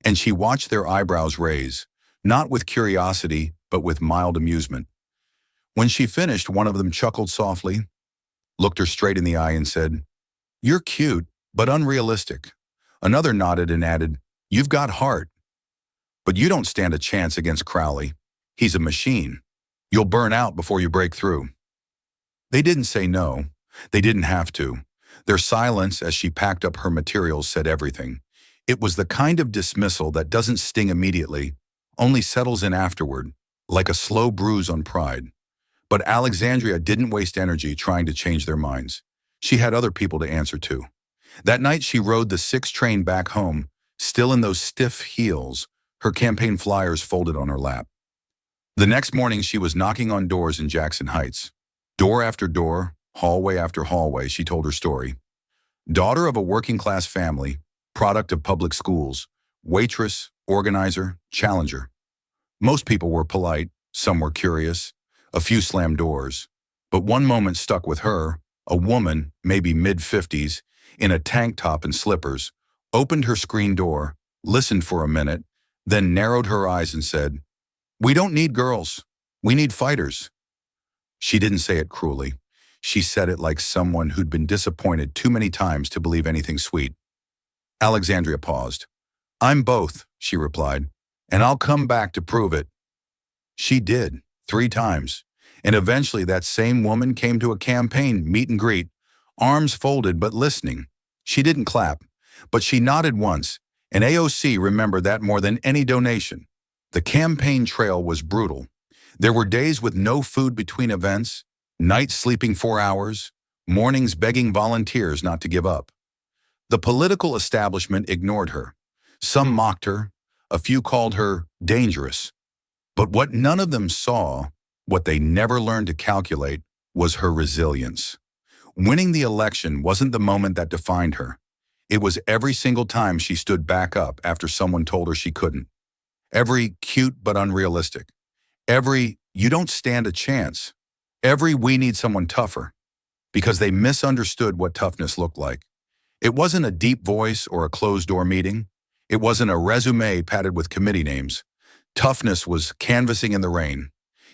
and she watched their eyebrows raise, not with curiosity, but with mild amusement. When she finished, one of them chuckled softly, looked her straight in the eye and said, "You're cute, but unrealistic." Another nodded and added, "You've got heart. But you don't stand a chance against Crowley. He's a machine. You'll burn out before you break through." They didn't say no. They didn't have to. Their silence as she packed up her materials said everything. It was the kind of dismissal that doesn't sting immediately, only settles in afterward, like a slow bruise on pride. But Alexandria didn't waste energy trying to change their minds. She had other people to answer to. That night she rode the 6 train back home, still in those stiff heels, her campaign flyers folded on her lap. The next morning she was knocking on doors in Jackson Heights. Door after door, hallway after hallway, she told her story. Daughter of a working-class family, product of public schools, waitress, organizer, challenger. Most people were polite, some were curious, a few slammed doors. But one moment stuck with her. A woman, maybe mid-50s, in a tank top and slippers, opened her screen door, listened for a minute, then narrowed her eyes and said, "We don't need girls. We need fighters." She didn't say it cruelly. She said it like someone who'd been disappointed too many times to believe anything sweet. Alexandria paused. "I'm both," she replied, "and I'll come back to prove it." She did, 3 times. And eventually that same woman came to a campaign meet and greet, arms folded but listening. She didn't clap, but she nodded once, and AOC remembered that more than any donation. The campaign trail was brutal. There were days with no food between events, nights sleeping 4 hours, mornings begging volunteers not to give up. The political establishment ignored her. Some mocked her, a few called her dangerous. But what none of them saw, what they never learned to calculate, was her resilience. Winning the election wasn't the moment that defined her. It was every single time she stood back up after someone told her she couldn't. Every cute but unrealistic. Every "you don't stand a chance." Every "we need someone tougher." Because they misunderstood what toughness looked like. It wasn't a deep voice or a closed-door meeting. It wasn't a resume padded with committee names. Toughness was canvassing in the rain.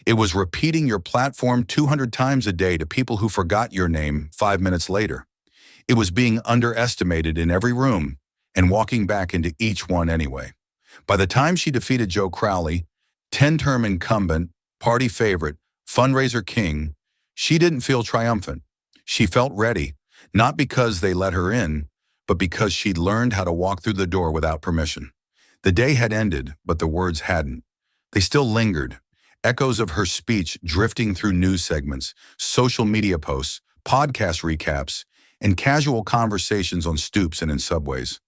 It was repeating your platform 200 times a day to people who forgot your name 5 minutes later. It was being underestimated in every room and walking back into each one anyway. By the time she defeated Joe Crowley, 10-term incumbent, party favorite, fundraiser king, she didn't feel triumphant. She felt ready, not because they let her in, but because she'd learned how to walk through the door without permission. The day had ended, but the words hadn't. They still lingered, echoes of her speech drifting through news segments, social media posts, podcast recaps, and casual conversations on stoops and in subways.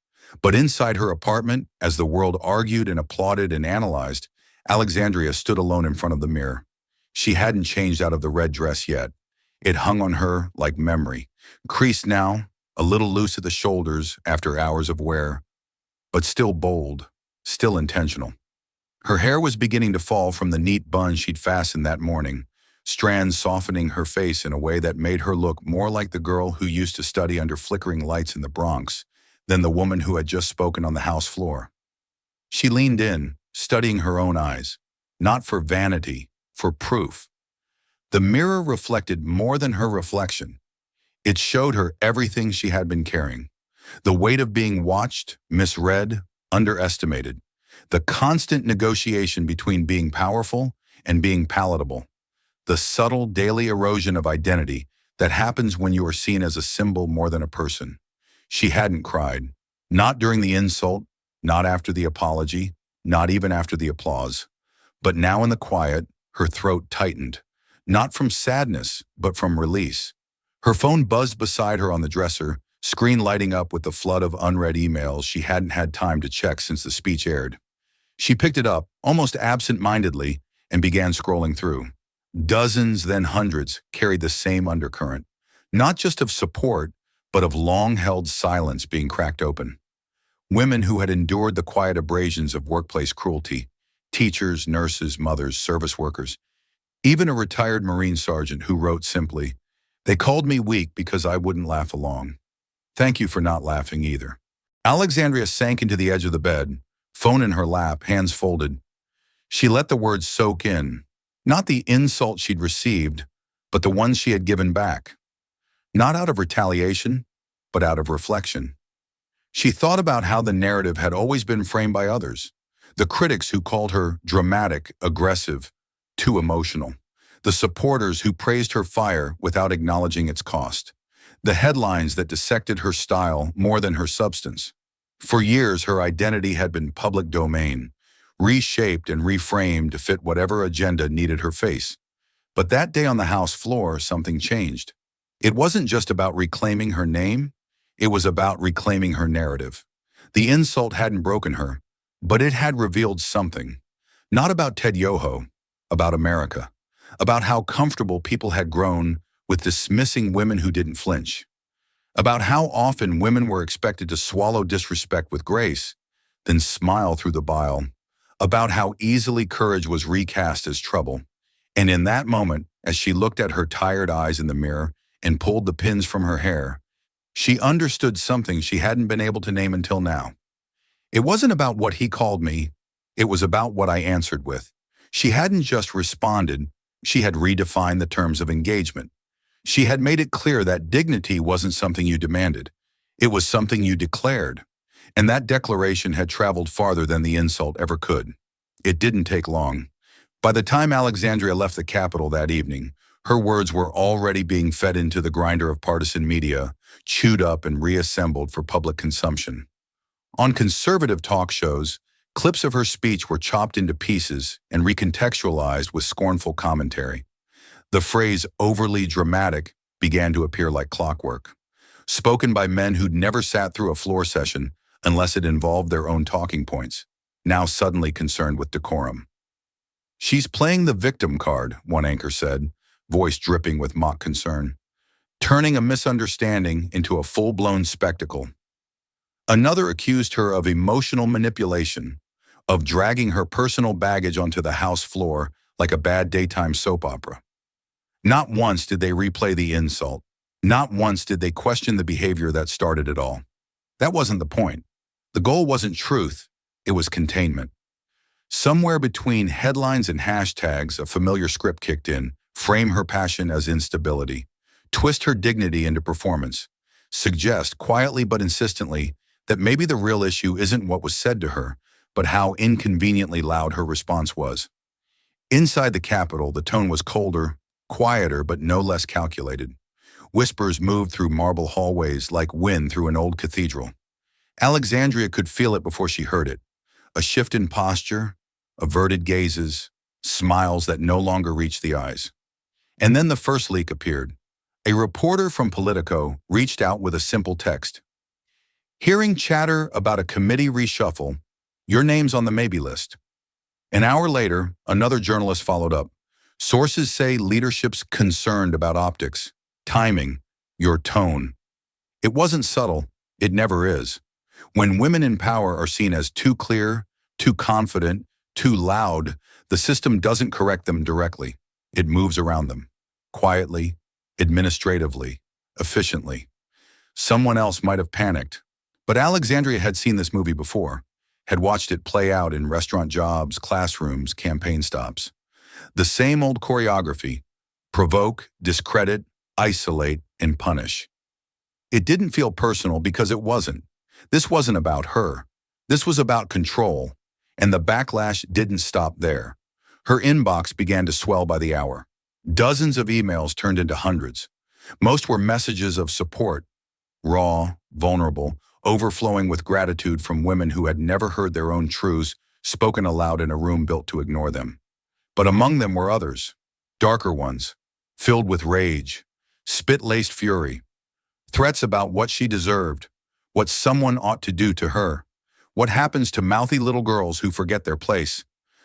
But inside her apartment, as the world argued and applauded and analyzed, Alexandria stood alone in front of the mirror. She hadn't changed out of the red dress yet. It hung on her like memory, creased now, a little loose at the shoulders after hours of wear, but still bold, still intentional. Her hair was beginning to fall from the neat bun she'd fastened that morning, strands softening her face in a way that made her look more like the girl who used to study under flickering lights in the Bronx than the woman who had just spoken on the House floor. She leaned in, studying her own eyes, not for vanity, for proof. The mirror reflected more than her reflection. It showed her everything she had been carrying. The weight of being watched, misread, underestimated. The constant negotiation between being powerful and being palatable. The subtle daily erosion of identity that happens when you are seen as a symbol more than a person. She hadn't cried. Not during the insult, not after the apology, not even after the applause. But now in the quiet, her throat tightened. Not from sadness, but from release. Her phone buzzed beside her on the dresser, screen lighting up with the flood of unread emails she hadn't had time to check since the speech aired. She picked it up, almost absent-mindedly, and began scrolling through. Dozens, then hundreds, carried the same undercurrent. Not just of support, but of long-held silence being cracked open. Women who had endured the quiet abrasions of workplace cruelty, teachers, nurses, mothers, service workers, even a retired Marine sergeant who wrote simply, "They called me weak because I wouldn't laugh along. Thank you for not laughing either." Alexandria sank into the edge of the bed, phone in her lap, hands folded. She let the words soak in, not the insult she'd received, but the ones she had given back. Not out of retaliation, but out of reflection. She thought about how the narrative had always been framed by others, the critics who called her dramatic, aggressive, too emotional, the supporters who praised her fire without acknowledging its cost, the headlines that dissected her style more than her substance. For years, her identity had been public domain, reshaped and reframed to fit whatever agenda needed her face. But that day on the House floor, something changed. It wasn't just about reclaiming her name, it was about reclaiming her narrative. The insult hadn't broken her, but it had revealed something. Not about Ted Yoho, about America, about how comfortable people had grown with dismissing women who didn't flinch, about how often women were expected to swallow disrespect with grace, then smile through the bile, about how easily courage was recast as trouble. And in that moment, as she looked at her tired eyes in the mirror and pulled the pins from her hair, she understood something she hadn't been able to name until now. It wasn't about what he called me, It was about what I answered with. She hadn't just responded, she had redefined the terms of engagement. She had made it clear that dignity wasn't something you demanded. It was something you declared. And that declaration had traveled farther than the insult ever could. It didn't take long. By the time Alexandria left the Capitol that evening, her words were already being fed into the grinder of partisan media, chewed up and reassembled for public consumption. On conservative talk shows, clips of her speech were chopped into pieces and recontextualized with scornful commentary. The phrase overly dramatic began to appear like clockwork, spoken by men who'd never sat through a floor session unless it involved their own talking points, now suddenly concerned with decorum. "She's playing the victim card," one anchor said, voice dripping with mock concern, "turning a misunderstanding into a full-blown spectacle." Another accused her of emotional manipulation, of dragging her personal baggage onto the House floor like a bad daytime soap opera. Not once did they replay the insult. Not once did they question the behavior that started it all. That wasn't the point. The goal wasn't truth, it was containment. Somewhere between headlines and hashtags, a familiar script kicked in, frame her passion as instability, twist her dignity into performance, suggest quietly but insistently that maybe the real issue isn't what was said to her, but how inconveniently loud her response was. Inside the Capitol, the tone was colder, quieter, but no less calculated. Whispers moved through marble hallways like wind through an old cathedral. Alexandria could feel it before she heard it. A shift in posture, averted gazes, smiles that no longer reached the eyes. And then the first leak appeared. A reporter from Politico reached out with a simple text. "Hearing chatter about a committee reshuffle, your name's on the maybe list." An hour later, another journalist followed up. "Sources say leadership's concerned about optics, timing, your tone." It wasn't subtle. It never is. When women in power are seen as too clear, too confident, too loud, the system doesn't correct them directly. It moves around them, quietly, administratively, efficiently. Someone else might have panicked. But Alexandria had seen this movie before, had watched it play out in restaurant jobs, classrooms, campaign stops. The same old choreography: provoke, discredit, isolate, and punish. It didn't feel personal because it wasn't. This wasn't about her. This was about control. And the backlash didn't stop there. Her inbox began to swell by the hour. Dozens of emails turned into hundreds. Most were messages of support, raw, vulnerable, overflowing with gratitude from women who had never heard their own truths spoken aloud in a room built to ignore them. But among them were others, darker ones, filled with rage, spit-laced fury, threats about what she deserved, what someone ought to do to her, what happens to mouthy little girls who forget their place.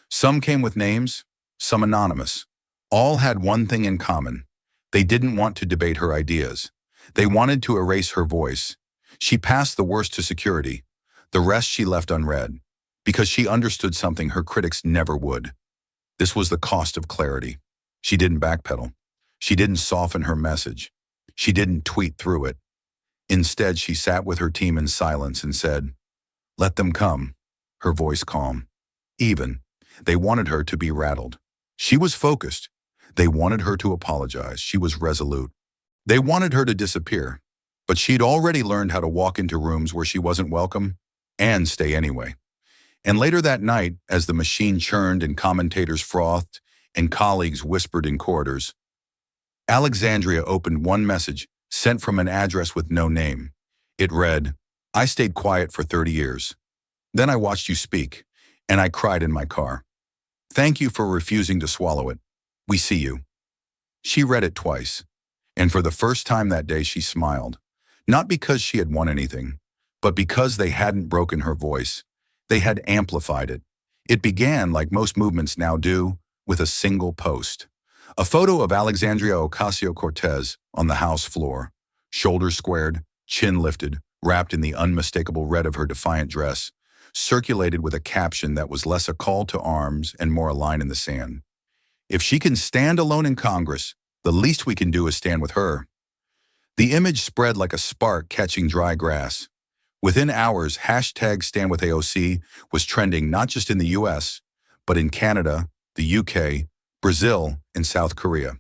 Some came with names, some anonymous. All had one thing in common. They didn't want to debate her ideas. They wanted to erase her voice. She passed the worst to security. The rest she left unread, because she understood something her critics never would. This was the cost of clarity. She didn't backpedal. She didn't soften her message. She didn't tweet through it. Instead, she sat with her team in silence and said, "Let them come," her voice calm. Even. They wanted her to be rattled. She was focused. They wanted her to apologize. She was resolute. They wanted her to disappear. But she'd already learned how to walk into rooms where she wasn't welcome and stay anyway. And later that night, as the machine churned and commentators frothed and colleagues whispered in corridors, Alexandria opened one message sent from an address with no name. It read, "I stayed quiet for 30 years. Then I watched you speak, and I cried in my car. Thank you for refusing to swallow it. We see you." She read it twice, and for the first time that day she smiled, not because she had won anything, but because they hadn't broken her voice. They had amplified it. It began, like most movements now do, with a single post. A photo of Alexandria Ocasio-Cortez on the House floor, shoulders squared, chin lifted, wrapped in the unmistakable red of her defiant dress, circulated with a caption that was less a call to arms and more a line in the sand. "If she can stand alone in Congress, the least we can do is stand with her." The image spread like a spark catching dry grass. Within hours, hashtag Stand with AOC was trending not just in the US, but in Canada, the UK, Brazil, and South Korea.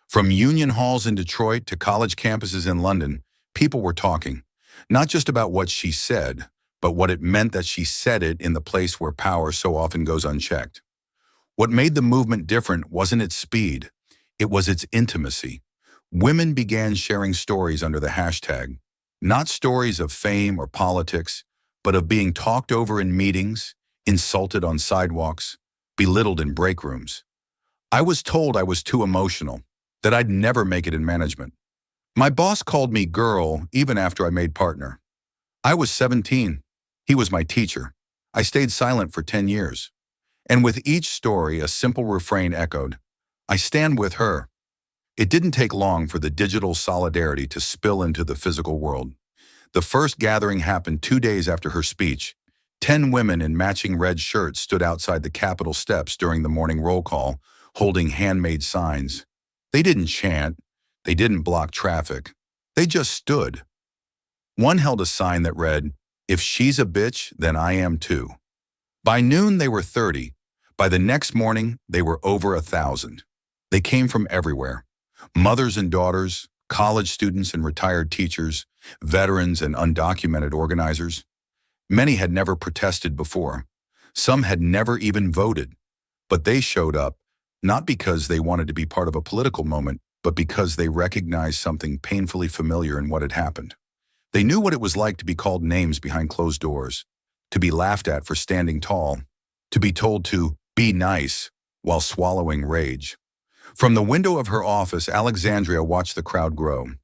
From union halls in Detroit to college campuses in London, people were talking, not just about what she said, but what it meant that she said it in the place where power so often goes unchecked. What made the movement different wasn't its speed, it was its intimacy. Women began sharing stories under the hashtag, not stories of fame or politics, but of being talked over in meetings, insulted on sidewalks, belittled in break rooms. I was told I was too emotional, that I'd never make it in management. My boss called me girl even after I made partner. I was 17. He was my teacher. I stayed silent for 10 years. And with each story, a simple refrain echoed, I stand with her. It didn't take long for the digital solidarity to spill into the physical world. The first gathering happened 2 days after her speech. 10 women in matching red shirts stood outside the Capitol steps during the morning roll call, holding handmade signs. They didn't chant. They didn't block traffic. They just stood. One held a sign that read, "If she's a bitch, then I am too." By noon, they were 30. By the next morning, they were over 1,000. They came from everywhere. Mothers and daughters, college students and retired teachers, veterans and undocumented organizers. Many had never protested before. Some had never even voted. But they showed up, not because they wanted to be part of a political moment, but because they recognized something painfully familiar in what had happened. They knew what it was like to be called names behind closed doors, to be laughed at for standing tall, to be told to be nice while swallowing rage. From the window of her office, Alexandria watched the crowd grow.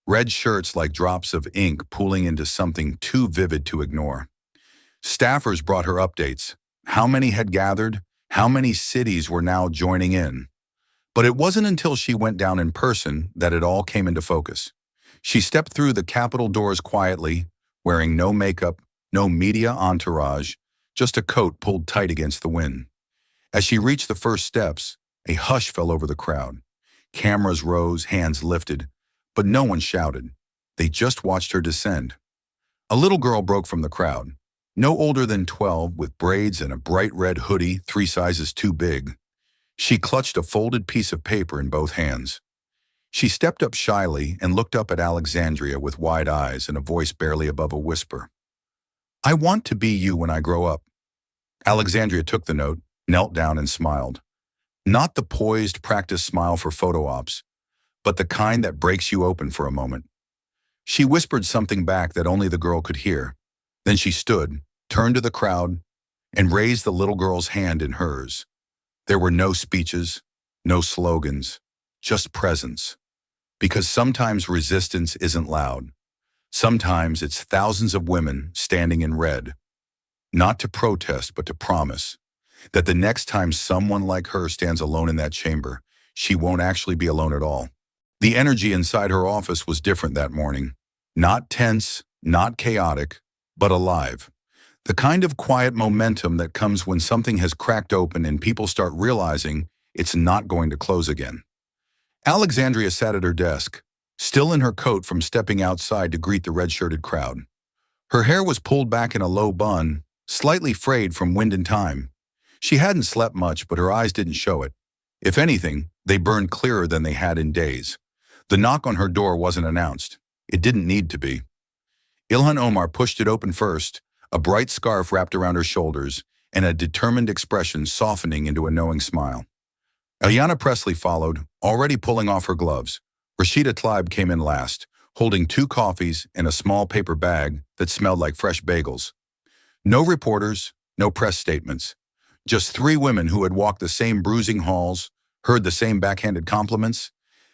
Red shirts like drops of ink pooling into something too vivid to ignore. Staffers brought her updates. How many had gathered? How many cities were now joining in? But it wasn't until she went down in person that it all came into focus. She stepped through the Capitol doors quietly, wearing no makeup, no media entourage, just a coat pulled tight against the wind. As she reached the first steps, a hush fell over the crowd. Cameras rose, hands lifted, but no one shouted. They just watched her descend. A little girl broke from the crowd, no older than 12, with braids and a bright red hoodie 3 sizes too big. She clutched a folded piece of paper in both hands. She stepped up shyly and looked up at Alexandria with wide eyes and a voice barely above a whisper. I want to be you when I grow up. Alexandria took the note, knelt down and smiled. Not the poised, practiced smile for photo ops, but the kind that breaks you open for a moment. She whispered something back that only the girl could hear. Then she stood, turned to the crowd, and raised the little girl's hand in hers. There were no speeches, no slogans, just presence. Because sometimes resistance isn't loud. Sometimes it's thousands of women standing in red, not to protest, but to promise that the next time someone like her stands alone in that chamber, she won't actually be alone at all. The energy inside her office was different that morning. Not tense, not chaotic, but alive. The kind of quiet momentum that comes when something has cracked open and people start realizing it's not going to close again. Alexandria sat at her desk, still in her coat from stepping outside to greet the red-shirted crowd. Her hair was pulled back in a low bun, slightly frayed from wind and time. She hadn't slept much, but her eyes didn't show it. If anything, they burned clearer than they had in days. The knock on her door wasn't announced. It didn't need to be. Ilhan Omar pushed it open first, a bright scarf wrapped around her shoulders, and a determined expression softening into a knowing smile. Ayanna Pressley followed, already pulling off her gloves. Rashida Tlaib came in last, holding 2 coffees and a small paper bag that smelled like fresh bagels. No reporters, no press statements. Just 3 women who had walked the same bruising halls, heard the same backhanded compliments,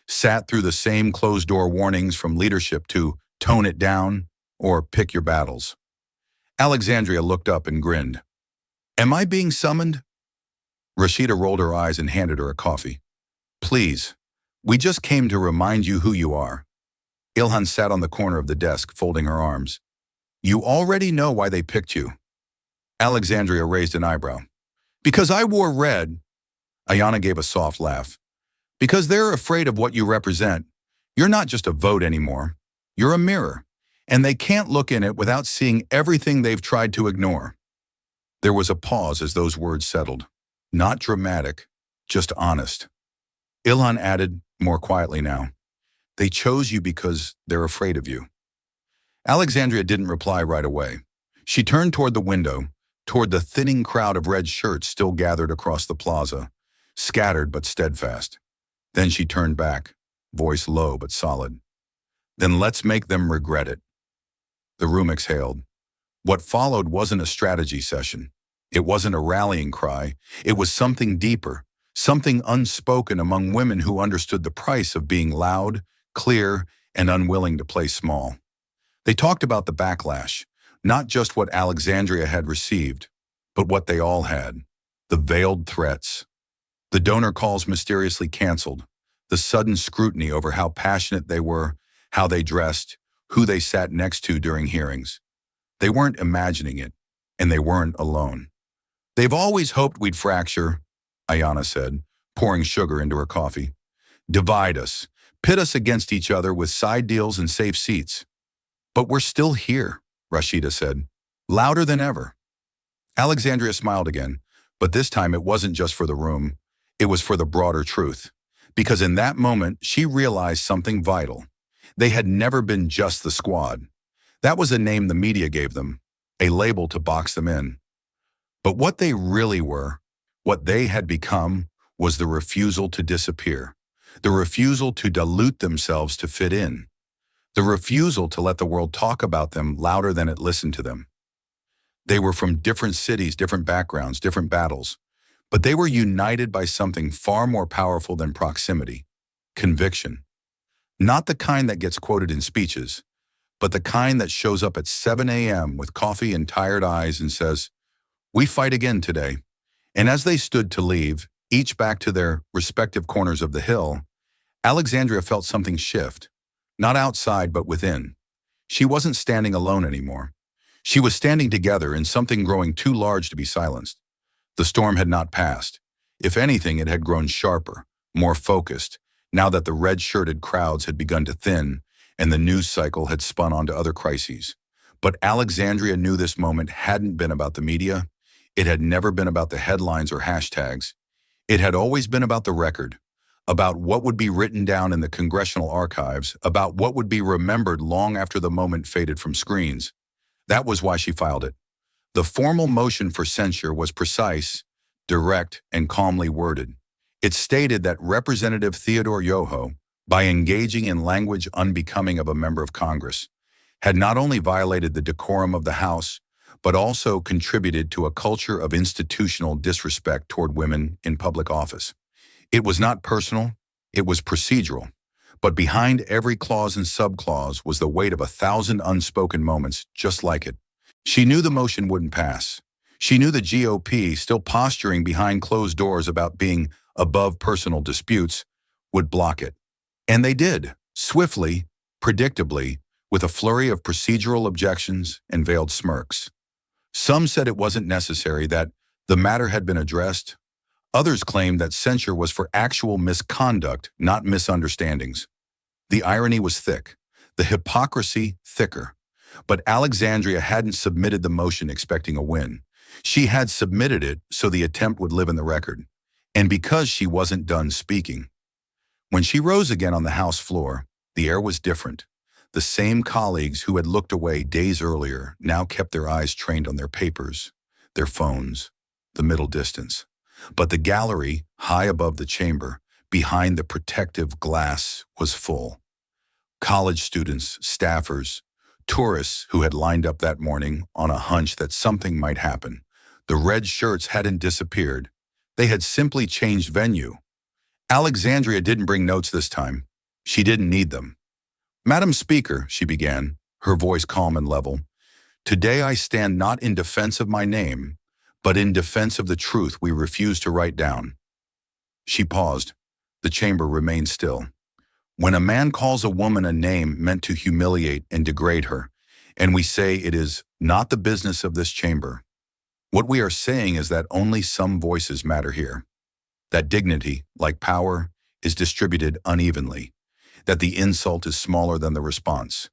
sat through the same closed-door warnings from leadership to tone it down or pick your battles. Alexandria looked up and grinned. Am I being summoned? Rashida rolled her eyes and handed her a coffee. Please, we just came to remind you who you are. Ilhan sat on the corner of the desk, folding her arms. You already know why they picked you. Alexandria raised an eyebrow. Because I wore red. Ayanna gave a soft laugh. Because they're afraid of what you represent. You're not just a vote anymore. You're a mirror. and they can't look in it without seeing everything they've tried to ignore. There was a pause as those words settled. Not dramatic, just honest. Ilhan added, more quietly now, they chose you because they're afraid of you. Alexandria didn't reply right away. She turned toward the window, toward the thinning crowd of red shirts still gathered across the plaza, scattered but steadfast. Then she turned back, voice low but solid. Then let's make them regret it. The room exhaled. What followed wasn't a strategy session. It wasn't a rallying cry. It was something deeper, something unspoken among women who understood the price of being loud, clear, and unwilling to play small. They talked about the backlash, not just what Alexandria had received, but what they all had. The veiled threats. The donor calls mysteriously canceled. The sudden scrutiny over how passionate they were, how they dressed, who they sat next to during hearings. They weren't imagining it, and they weren't alone. They've always hoped we'd fracture, Ayana said, pouring sugar into her coffee. Divide us, pit us against each other with side deals and safe seats. But we're still here, Rashida said, louder than ever. Alexandria smiled again, but this time it wasn't just for the room. It was for the broader truth. Because in that moment, she realized something vital. They had never been just the squad. That was a name the media gave them, a label to box them in. But what they really were, what they had become, was the refusal to disappear, the refusal to dilute themselves to fit in, the refusal to let the world talk about them louder than it listened to them. They were from different cities, different backgrounds, different battles, but they were united by something far more powerful than proximity, conviction. Not the kind that gets quoted in speeches, but the kind that shows up at 7 a.m. with coffee and tired eyes and says, "We fight again today." And as they stood to leave, each back to their respective corners of the hill, Alexandria felt something shift, not outside but within. She wasn't standing alone anymore. She was standing together in something growing too large to be silenced. The storm had not passed. If anything, it had grown sharper, more focused, now that the red-shirted crowds had begun to thin and the news cycle had spun onto other crises. But Alexandria knew this moment hadn't been about the media. It had never been about the headlines or hashtags. It had always been about the record, about what would be written down in the congressional archives, about what would be remembered long after the moment faded from screens. That was why she filed it. The formal motion for censure was precise, direct, and calmly worded. It stated that Representative Theodore Yoho, by engaging in language unbecoming of a member of Congress, had not only violated the decorum of the House, but also contributed to a culture of institutional disrespect toward women in public office. It was not personal, it was procedural. But behind every clause and subclause was the weight of 1,000 unspoken moments just like it. She knew the motion wouldn't pass. She knew the GOP, still posturing behind closed doors about being above personal disputes, would block it. And they did, swiftly, predictably, with a flurry of procedural objections and veiled smirks. Some said it wasn't necessary, that the matter had been addressed. Others claimed that censure was for actual misconduct, not misunderstandings. The irony was thick, the hypocrisy thicker. But Alexandria hadn't submitted the motion expecting a win. She had submitted it so the attempt would live in the record. And because she wasn't done speaking. When she rose again on the House floor, the air was different. The same colleagues who had looked away days earlier now kept their eyes trained on their papers, their phones, the middle distance. But the gallery, high above the chamber, behind the protective glass, was full. College students, staffers, tourists who had lined up that morning on a hunch that something might happen. The red shirts hadn't disappeared. They had simply changed venue. Alexandria didn't bring notes this time. She didn't need them. "Madam Speaker," she began, her voice calm and level, "today I stand not in defense of my name, but in defense of the truth we refuse to write down." She paused. The chamber remained still. When a man calls a woman a name meant to humiliate and degrade her, and we say it is not the business of this chamber, what we are saying is that only some voices matter here. That dignity, like power, is distributed unevenly, that the insult is smaller than the response.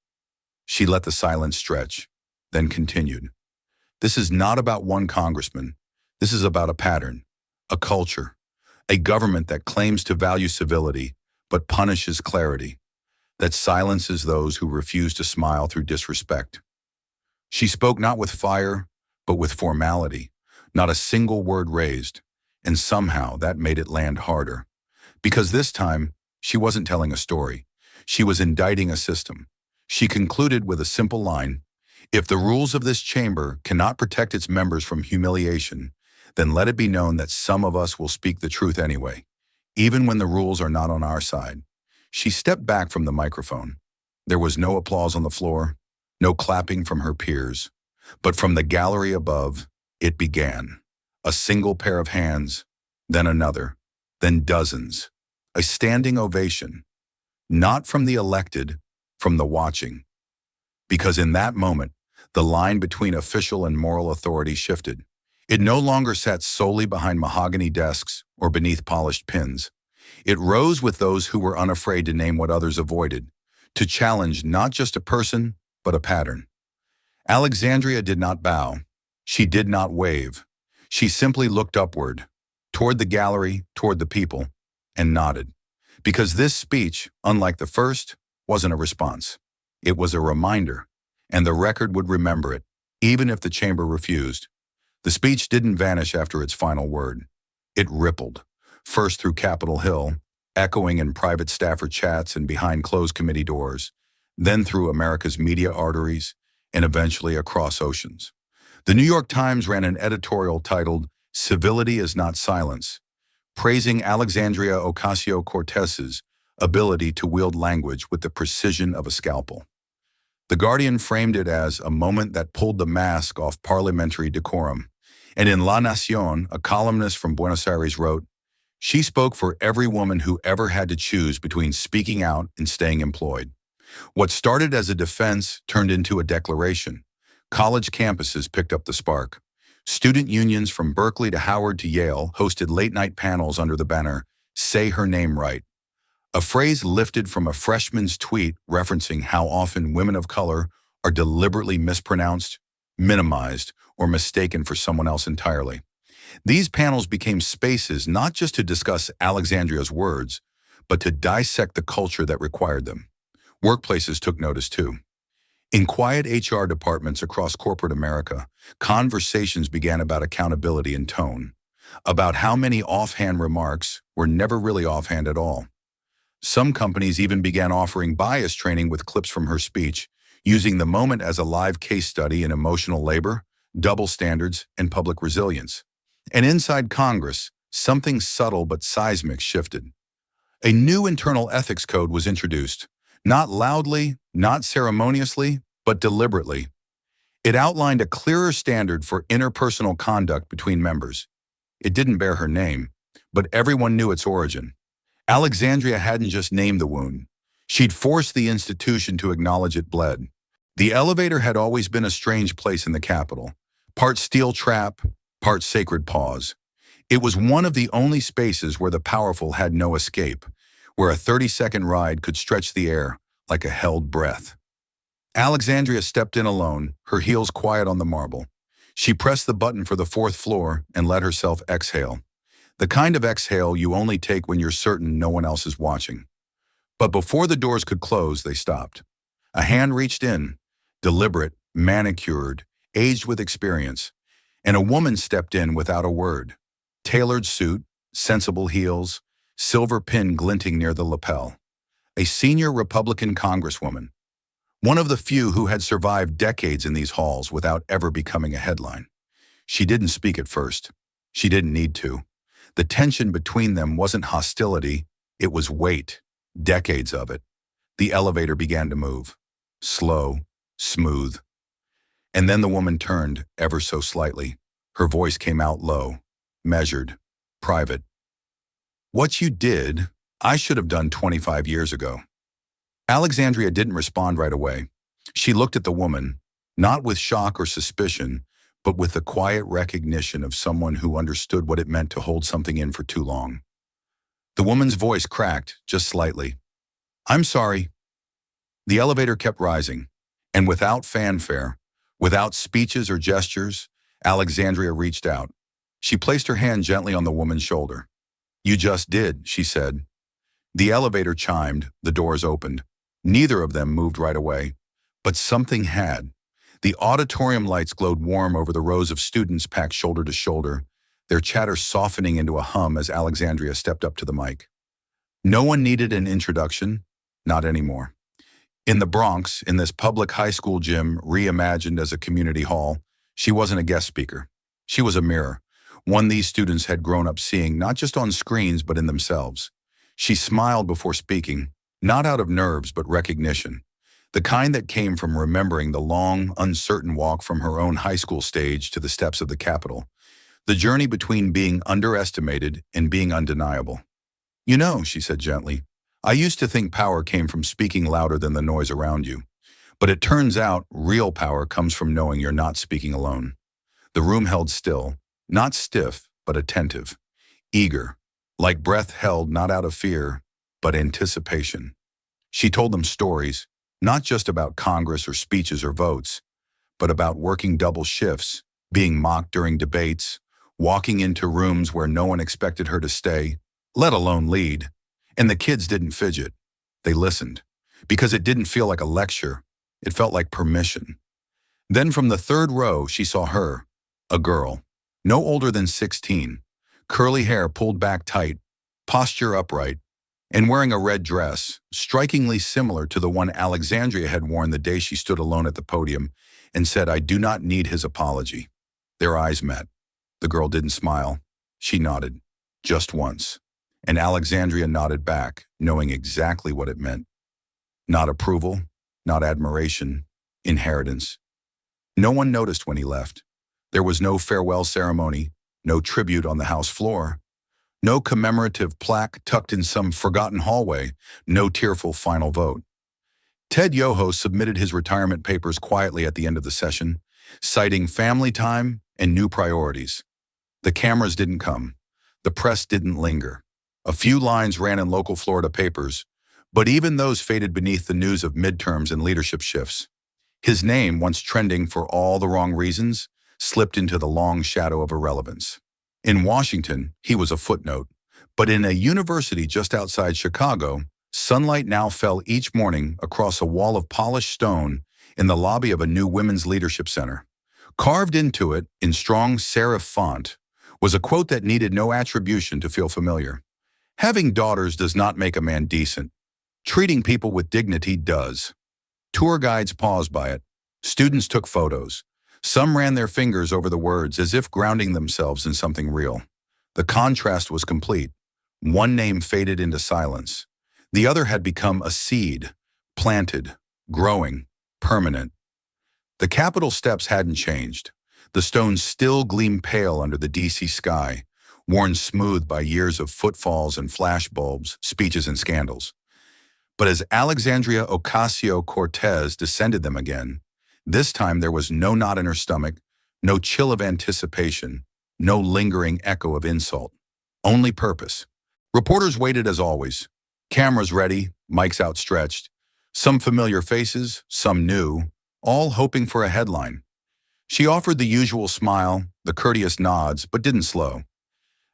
She let the silence stretch, then continued. This is not about one congressman. This is about a pattern, a culture, a government that claims to value civility but punishes clarity, that silences those who refuse to smile through disrespect. She spoke not with fire, but with formality, not a single word raised, and somehow that made it land harder. Because this time, she wasn't telling a story. She was indicting a system. She concluded with a simple line: if the rules of this chamber cannot protect its members from humiliation, then let it be known that some of us will speak the truth anyway, even when the rules are not on our side. She stepped back from the microphone. There was no applause on the floor, no clapping from her peers. But from the gallery above, it began. A single pair of hands, then another, then dozens. A standing ovation. Not from the elected, from the watching. Because in that moment, the line between official and moral authority shifted. It no longer sat solely behind mahogany desks or beneath polished pins. It rose with those who were unafraid to name what others avoided, to challenge not just a person, but a pattern. Alexandria did not bow. She did not wave. She simply looked upward, toward the gallery, toward the people, and nodded. Because this speech, unlike the first, wasn't a response. It was a reminder, and the record would remember it, even if the chamber refused. The speech didn't vanish after its final word. It rippled, first through Capitol Hill, echoing in private staffer chats and behind closed committee doors, then through America's media arteries, and eventually across oceans. The New York Times ran an editorial titled "Civility is Not Silence," praising Alexandria Ocasio-Cortez's ability to wield language with the precision of a scalpel. The Guardian framed it as a moment that pulled the mask off parliamentary decorum. And in La Nación, a columnist from Buenos Aires wrote, "She spoke for every woman who ever had to choose between speaking out and staying employed." What started as a defense turned into a declaration. College campuses picked up the spark. Student unions from Berkeley to Howard to Yale hosted late-night panels under the banner, "Say Her Name Right." A phrase lifted from a freshman's tweet referencing how often women of color are deliberately mispronounced, minimized, or mistaken for someone else entirely. These panels became spaces not just to discuss Alexandria's words, but to dissect the culture that required them. Workplaces took notice too. In quiet HR departments across corporate America, conversations began about accountability and tone, about how many offhand remarks were never really offhand at all. Some companies even began offering bias training with clips from her speech, using the moment as a live case study in emotional labor, double standards, and public resilience. And inside Congress, something subtle but seismic shifted. A new internal ethics code was introduced, not loudly, not ceremoniously, but deliberately. It outlined a clearer standard for interpersonal conduct between members. It didn't bear her name, but everyone knew its origin. Alexandria hadn't just named the wound. She'd forced the institution to acknowledge it bled. The elevator had always been a strange place in the Capitol, part steel trap, part sacred pause. It was one of the only spaces where the powerful had no escape, where a 30-second ride could stretch the air like a held breath. Alexandria stepped in alone, her heels quiet on the marble. She pressed the button for the fourth floor and let herself exhale. The kind of exhale you only take when you're certain no one else is watching. But before the doors could close, they stopped. A hand reached in, deliberate, manicured, aged with experience, and a woman stepped in without a word. Tailored suit, sensible heels, silver pin glinting near the lapel. A senior Republican congresswoman. One of the few who had survived decades in these halls without ever becoming a headline. She didn't speak at first. She didn't need to. The tension between them wasn't hostility, it was weight, decades of it. The elevator began to move. Slow, smooth. And then the woman turned, ever so slightly. Her voice came out low, measured, private. "What you did, I should have done 25 years ago." Alexandria didn't respond right away. She looked at the woman, not with shock or suspicion, but with the quiet recognition of someone who understood what it meant to hold something in for too long. The woman's voice cracked, just slightly. "I'm sorry." The elevator kept rising. And without fanfare, without speeches or gestures, Alexandria reached out. She placed her hand gently on the woman's shoulder. "You just did," she said. The elevator chimed, the doors opened. Neither of them moved right away, but something had. The auditorium lights glowed warm over the rows of students packed shoulder to shoulder, their chatter softening into a hum as Alexandria stepped up to the mic. No one needed an introduction, not anymore. In the Bronx, in this public high school gym reimagined as a community hall, she wasn't a guest speaker. She was a mirror, one these students had grown up seeing not just on screens but in themselves. She smiled before speaking, not out of nerves but recognition, the kind that came from remembering the long, uncertain walk from her own high school stage to the steps of the Capitol, the journey between being underestimated and being undeniable. "You know," she said gently, "I used to think power came from speaking louder than the noise around you. But it turns out real power comes from knowing you're not speaking alone." The room held still, not stiff, but attentive, eager, like breath held not out of fear, but anticipation. She told them stories, not just about Congress or speeches or votes, but about working double shifts, being mocked during debates, walking into rooms where no one expected her to stay, let alone lead. And the kids didn't fidget. They listened, because it didn't feel like a lecture. It felt like permission. Then from the third row, she saw her, a girl, no older than 16, curly hair pulled back tight, posture upright, and wearing a red dress, strikingly similar to the one Alexandria had worn the day she stood alone at the podium and said, "I do not need his apology." Their eyes met. The girl didn't smile. She nodded, just once. And Alexandria nodded back, knowing exactly what it meant. Not approval, not admiration, inheritance. No one noticed when he left. There was no farewell ceremony, no tribute on the House floor, no commemorative plaque tucked in some forgotten hallway, no tearful final vote. Ted Yoho submitted his retirement papers quietly at the end of the session, citing family time and new priorities. The cameras didn't come. The press didn't linger. A few lines ran in local Florida papers, but even those faded beneath the news of midterms and leadership shifts. His name, once trending for all the wrong reasons, slipped into the long shadow of irrelevance. In Washington, he was a footnote, but in a university just outside Chicago, sunlight now fell each morning across a wall of polished stone in the lobby of a new women's leadership center. Carved into it, in strong serif font, was a quote that needed no attribution to feel familiar. "Having daughters does not make a man decent. Treating people with dignity does." Tour guides paused by it. Students took photos. Some ran their fingers over the words as if grounding themselves in something real. The contrast was complete. One name faded into silence. The other had become a seed, planted, growing, permanent. The Capitol steps hadn't changed. The stones still gleamed pale under the DC sky, worn smooth by years of footfalls and flashbulbs, speeches and scandals. But as Alexandria Ocasio-Cortez descended them again, this time there was no knot in her stomach, no chill of anticipation, no lingering echo of insult. Only purpose. Reporters waited as always. Cameras ready, mics outstretched. Some familiar faces, some new, all hoping for a headline. She offered the usual smile, the courteous nods, but didn't slow.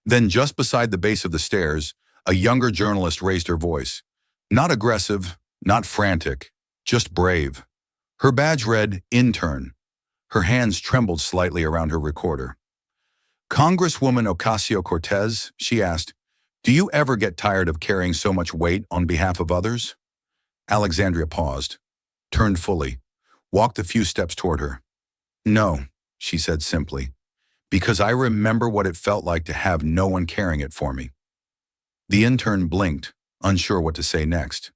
Then just beside the base of the stairs, a younger journalist raised her voice. Not aggressive, not frantic, just brave. Her badge read, "Intern." Her hands trembled slightly around her recorder. "Congresswoman Ocasio-Cortez," she asked, "do you ever get tired of carrying so much weight on behalf of others?" Alexandria paused, turned fully, walked a few steps toward her. "No," she said simply, "because I remember what it felt like to have no one carrying it for me." The intern blinked, unsure what to say next.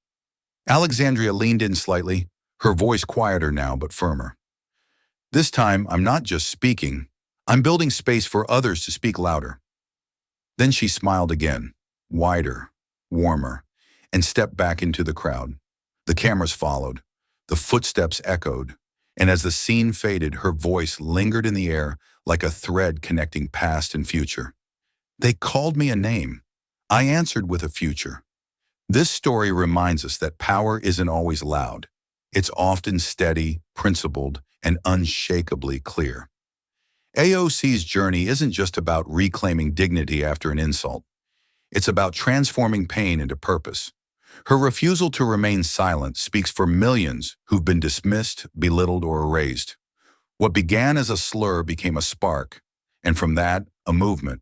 Alexandria leaned in slightly, her voice quieter now but firmer. "This time, I'm not just speaking. I'm building space for others to speak louder." Then she smiled again, wider, warmer, and stepped back into the crowd. The cameras followed. The footsteps echoed. And as the scene faded, her voice lingered in the air like a thread connecting past and future. "They called me a name. I answered with a future." This story reminds us that power isn't always loud. It's often steady, principled, and unshakably clear. AOC's journey isn't just about reclaiming dignity after an insult. It's about transforming pain into purpose. Her refusal to remain silent speaks for millions who've been dismissed, belittled, or erased. What began as a slur became a spark, and from that, a movement.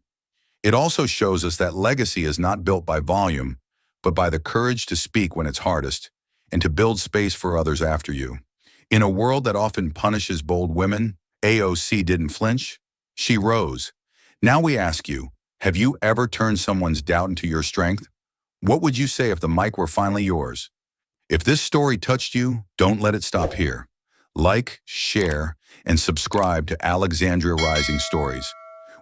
It also shows us that legacy is not built by volume, but by the courage to speak when it's hardest and to build space for others after you. In a world that often punishes bold women, AOC didn't flinch. She rose. Now we ask you, have you ever turned someone's doubt into your strength? What would you say if the mic were finally yours? If this story touched you, don't let it stop here. Like, share, and subscribe to Alexandria Rising Stories,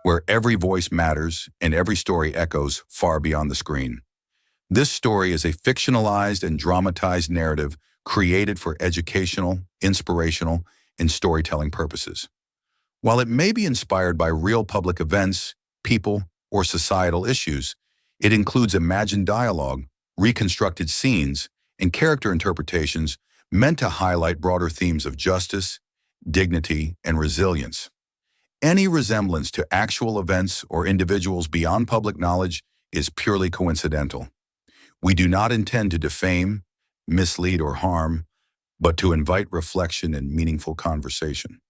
where every voice matters and every story echoes far beyond the screen. This story is a fictionalized and dramatized narrative created for educational, inspirational, and storytelling purposes. While it may be inspired by real public events, people, or societal issues, it includes imagined dialogue, reconstructed scenes, and character interpretations meant to highlight broader themes of justice, dignity, and resilience. Any resemblance to actual events or individuals beyond public knowledge is purely coincidental. We do not intend to defame, mislead, or harm, but to invite reflection and meaningful conversation.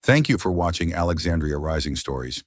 Thank you for watching Alexandria Rising Stories.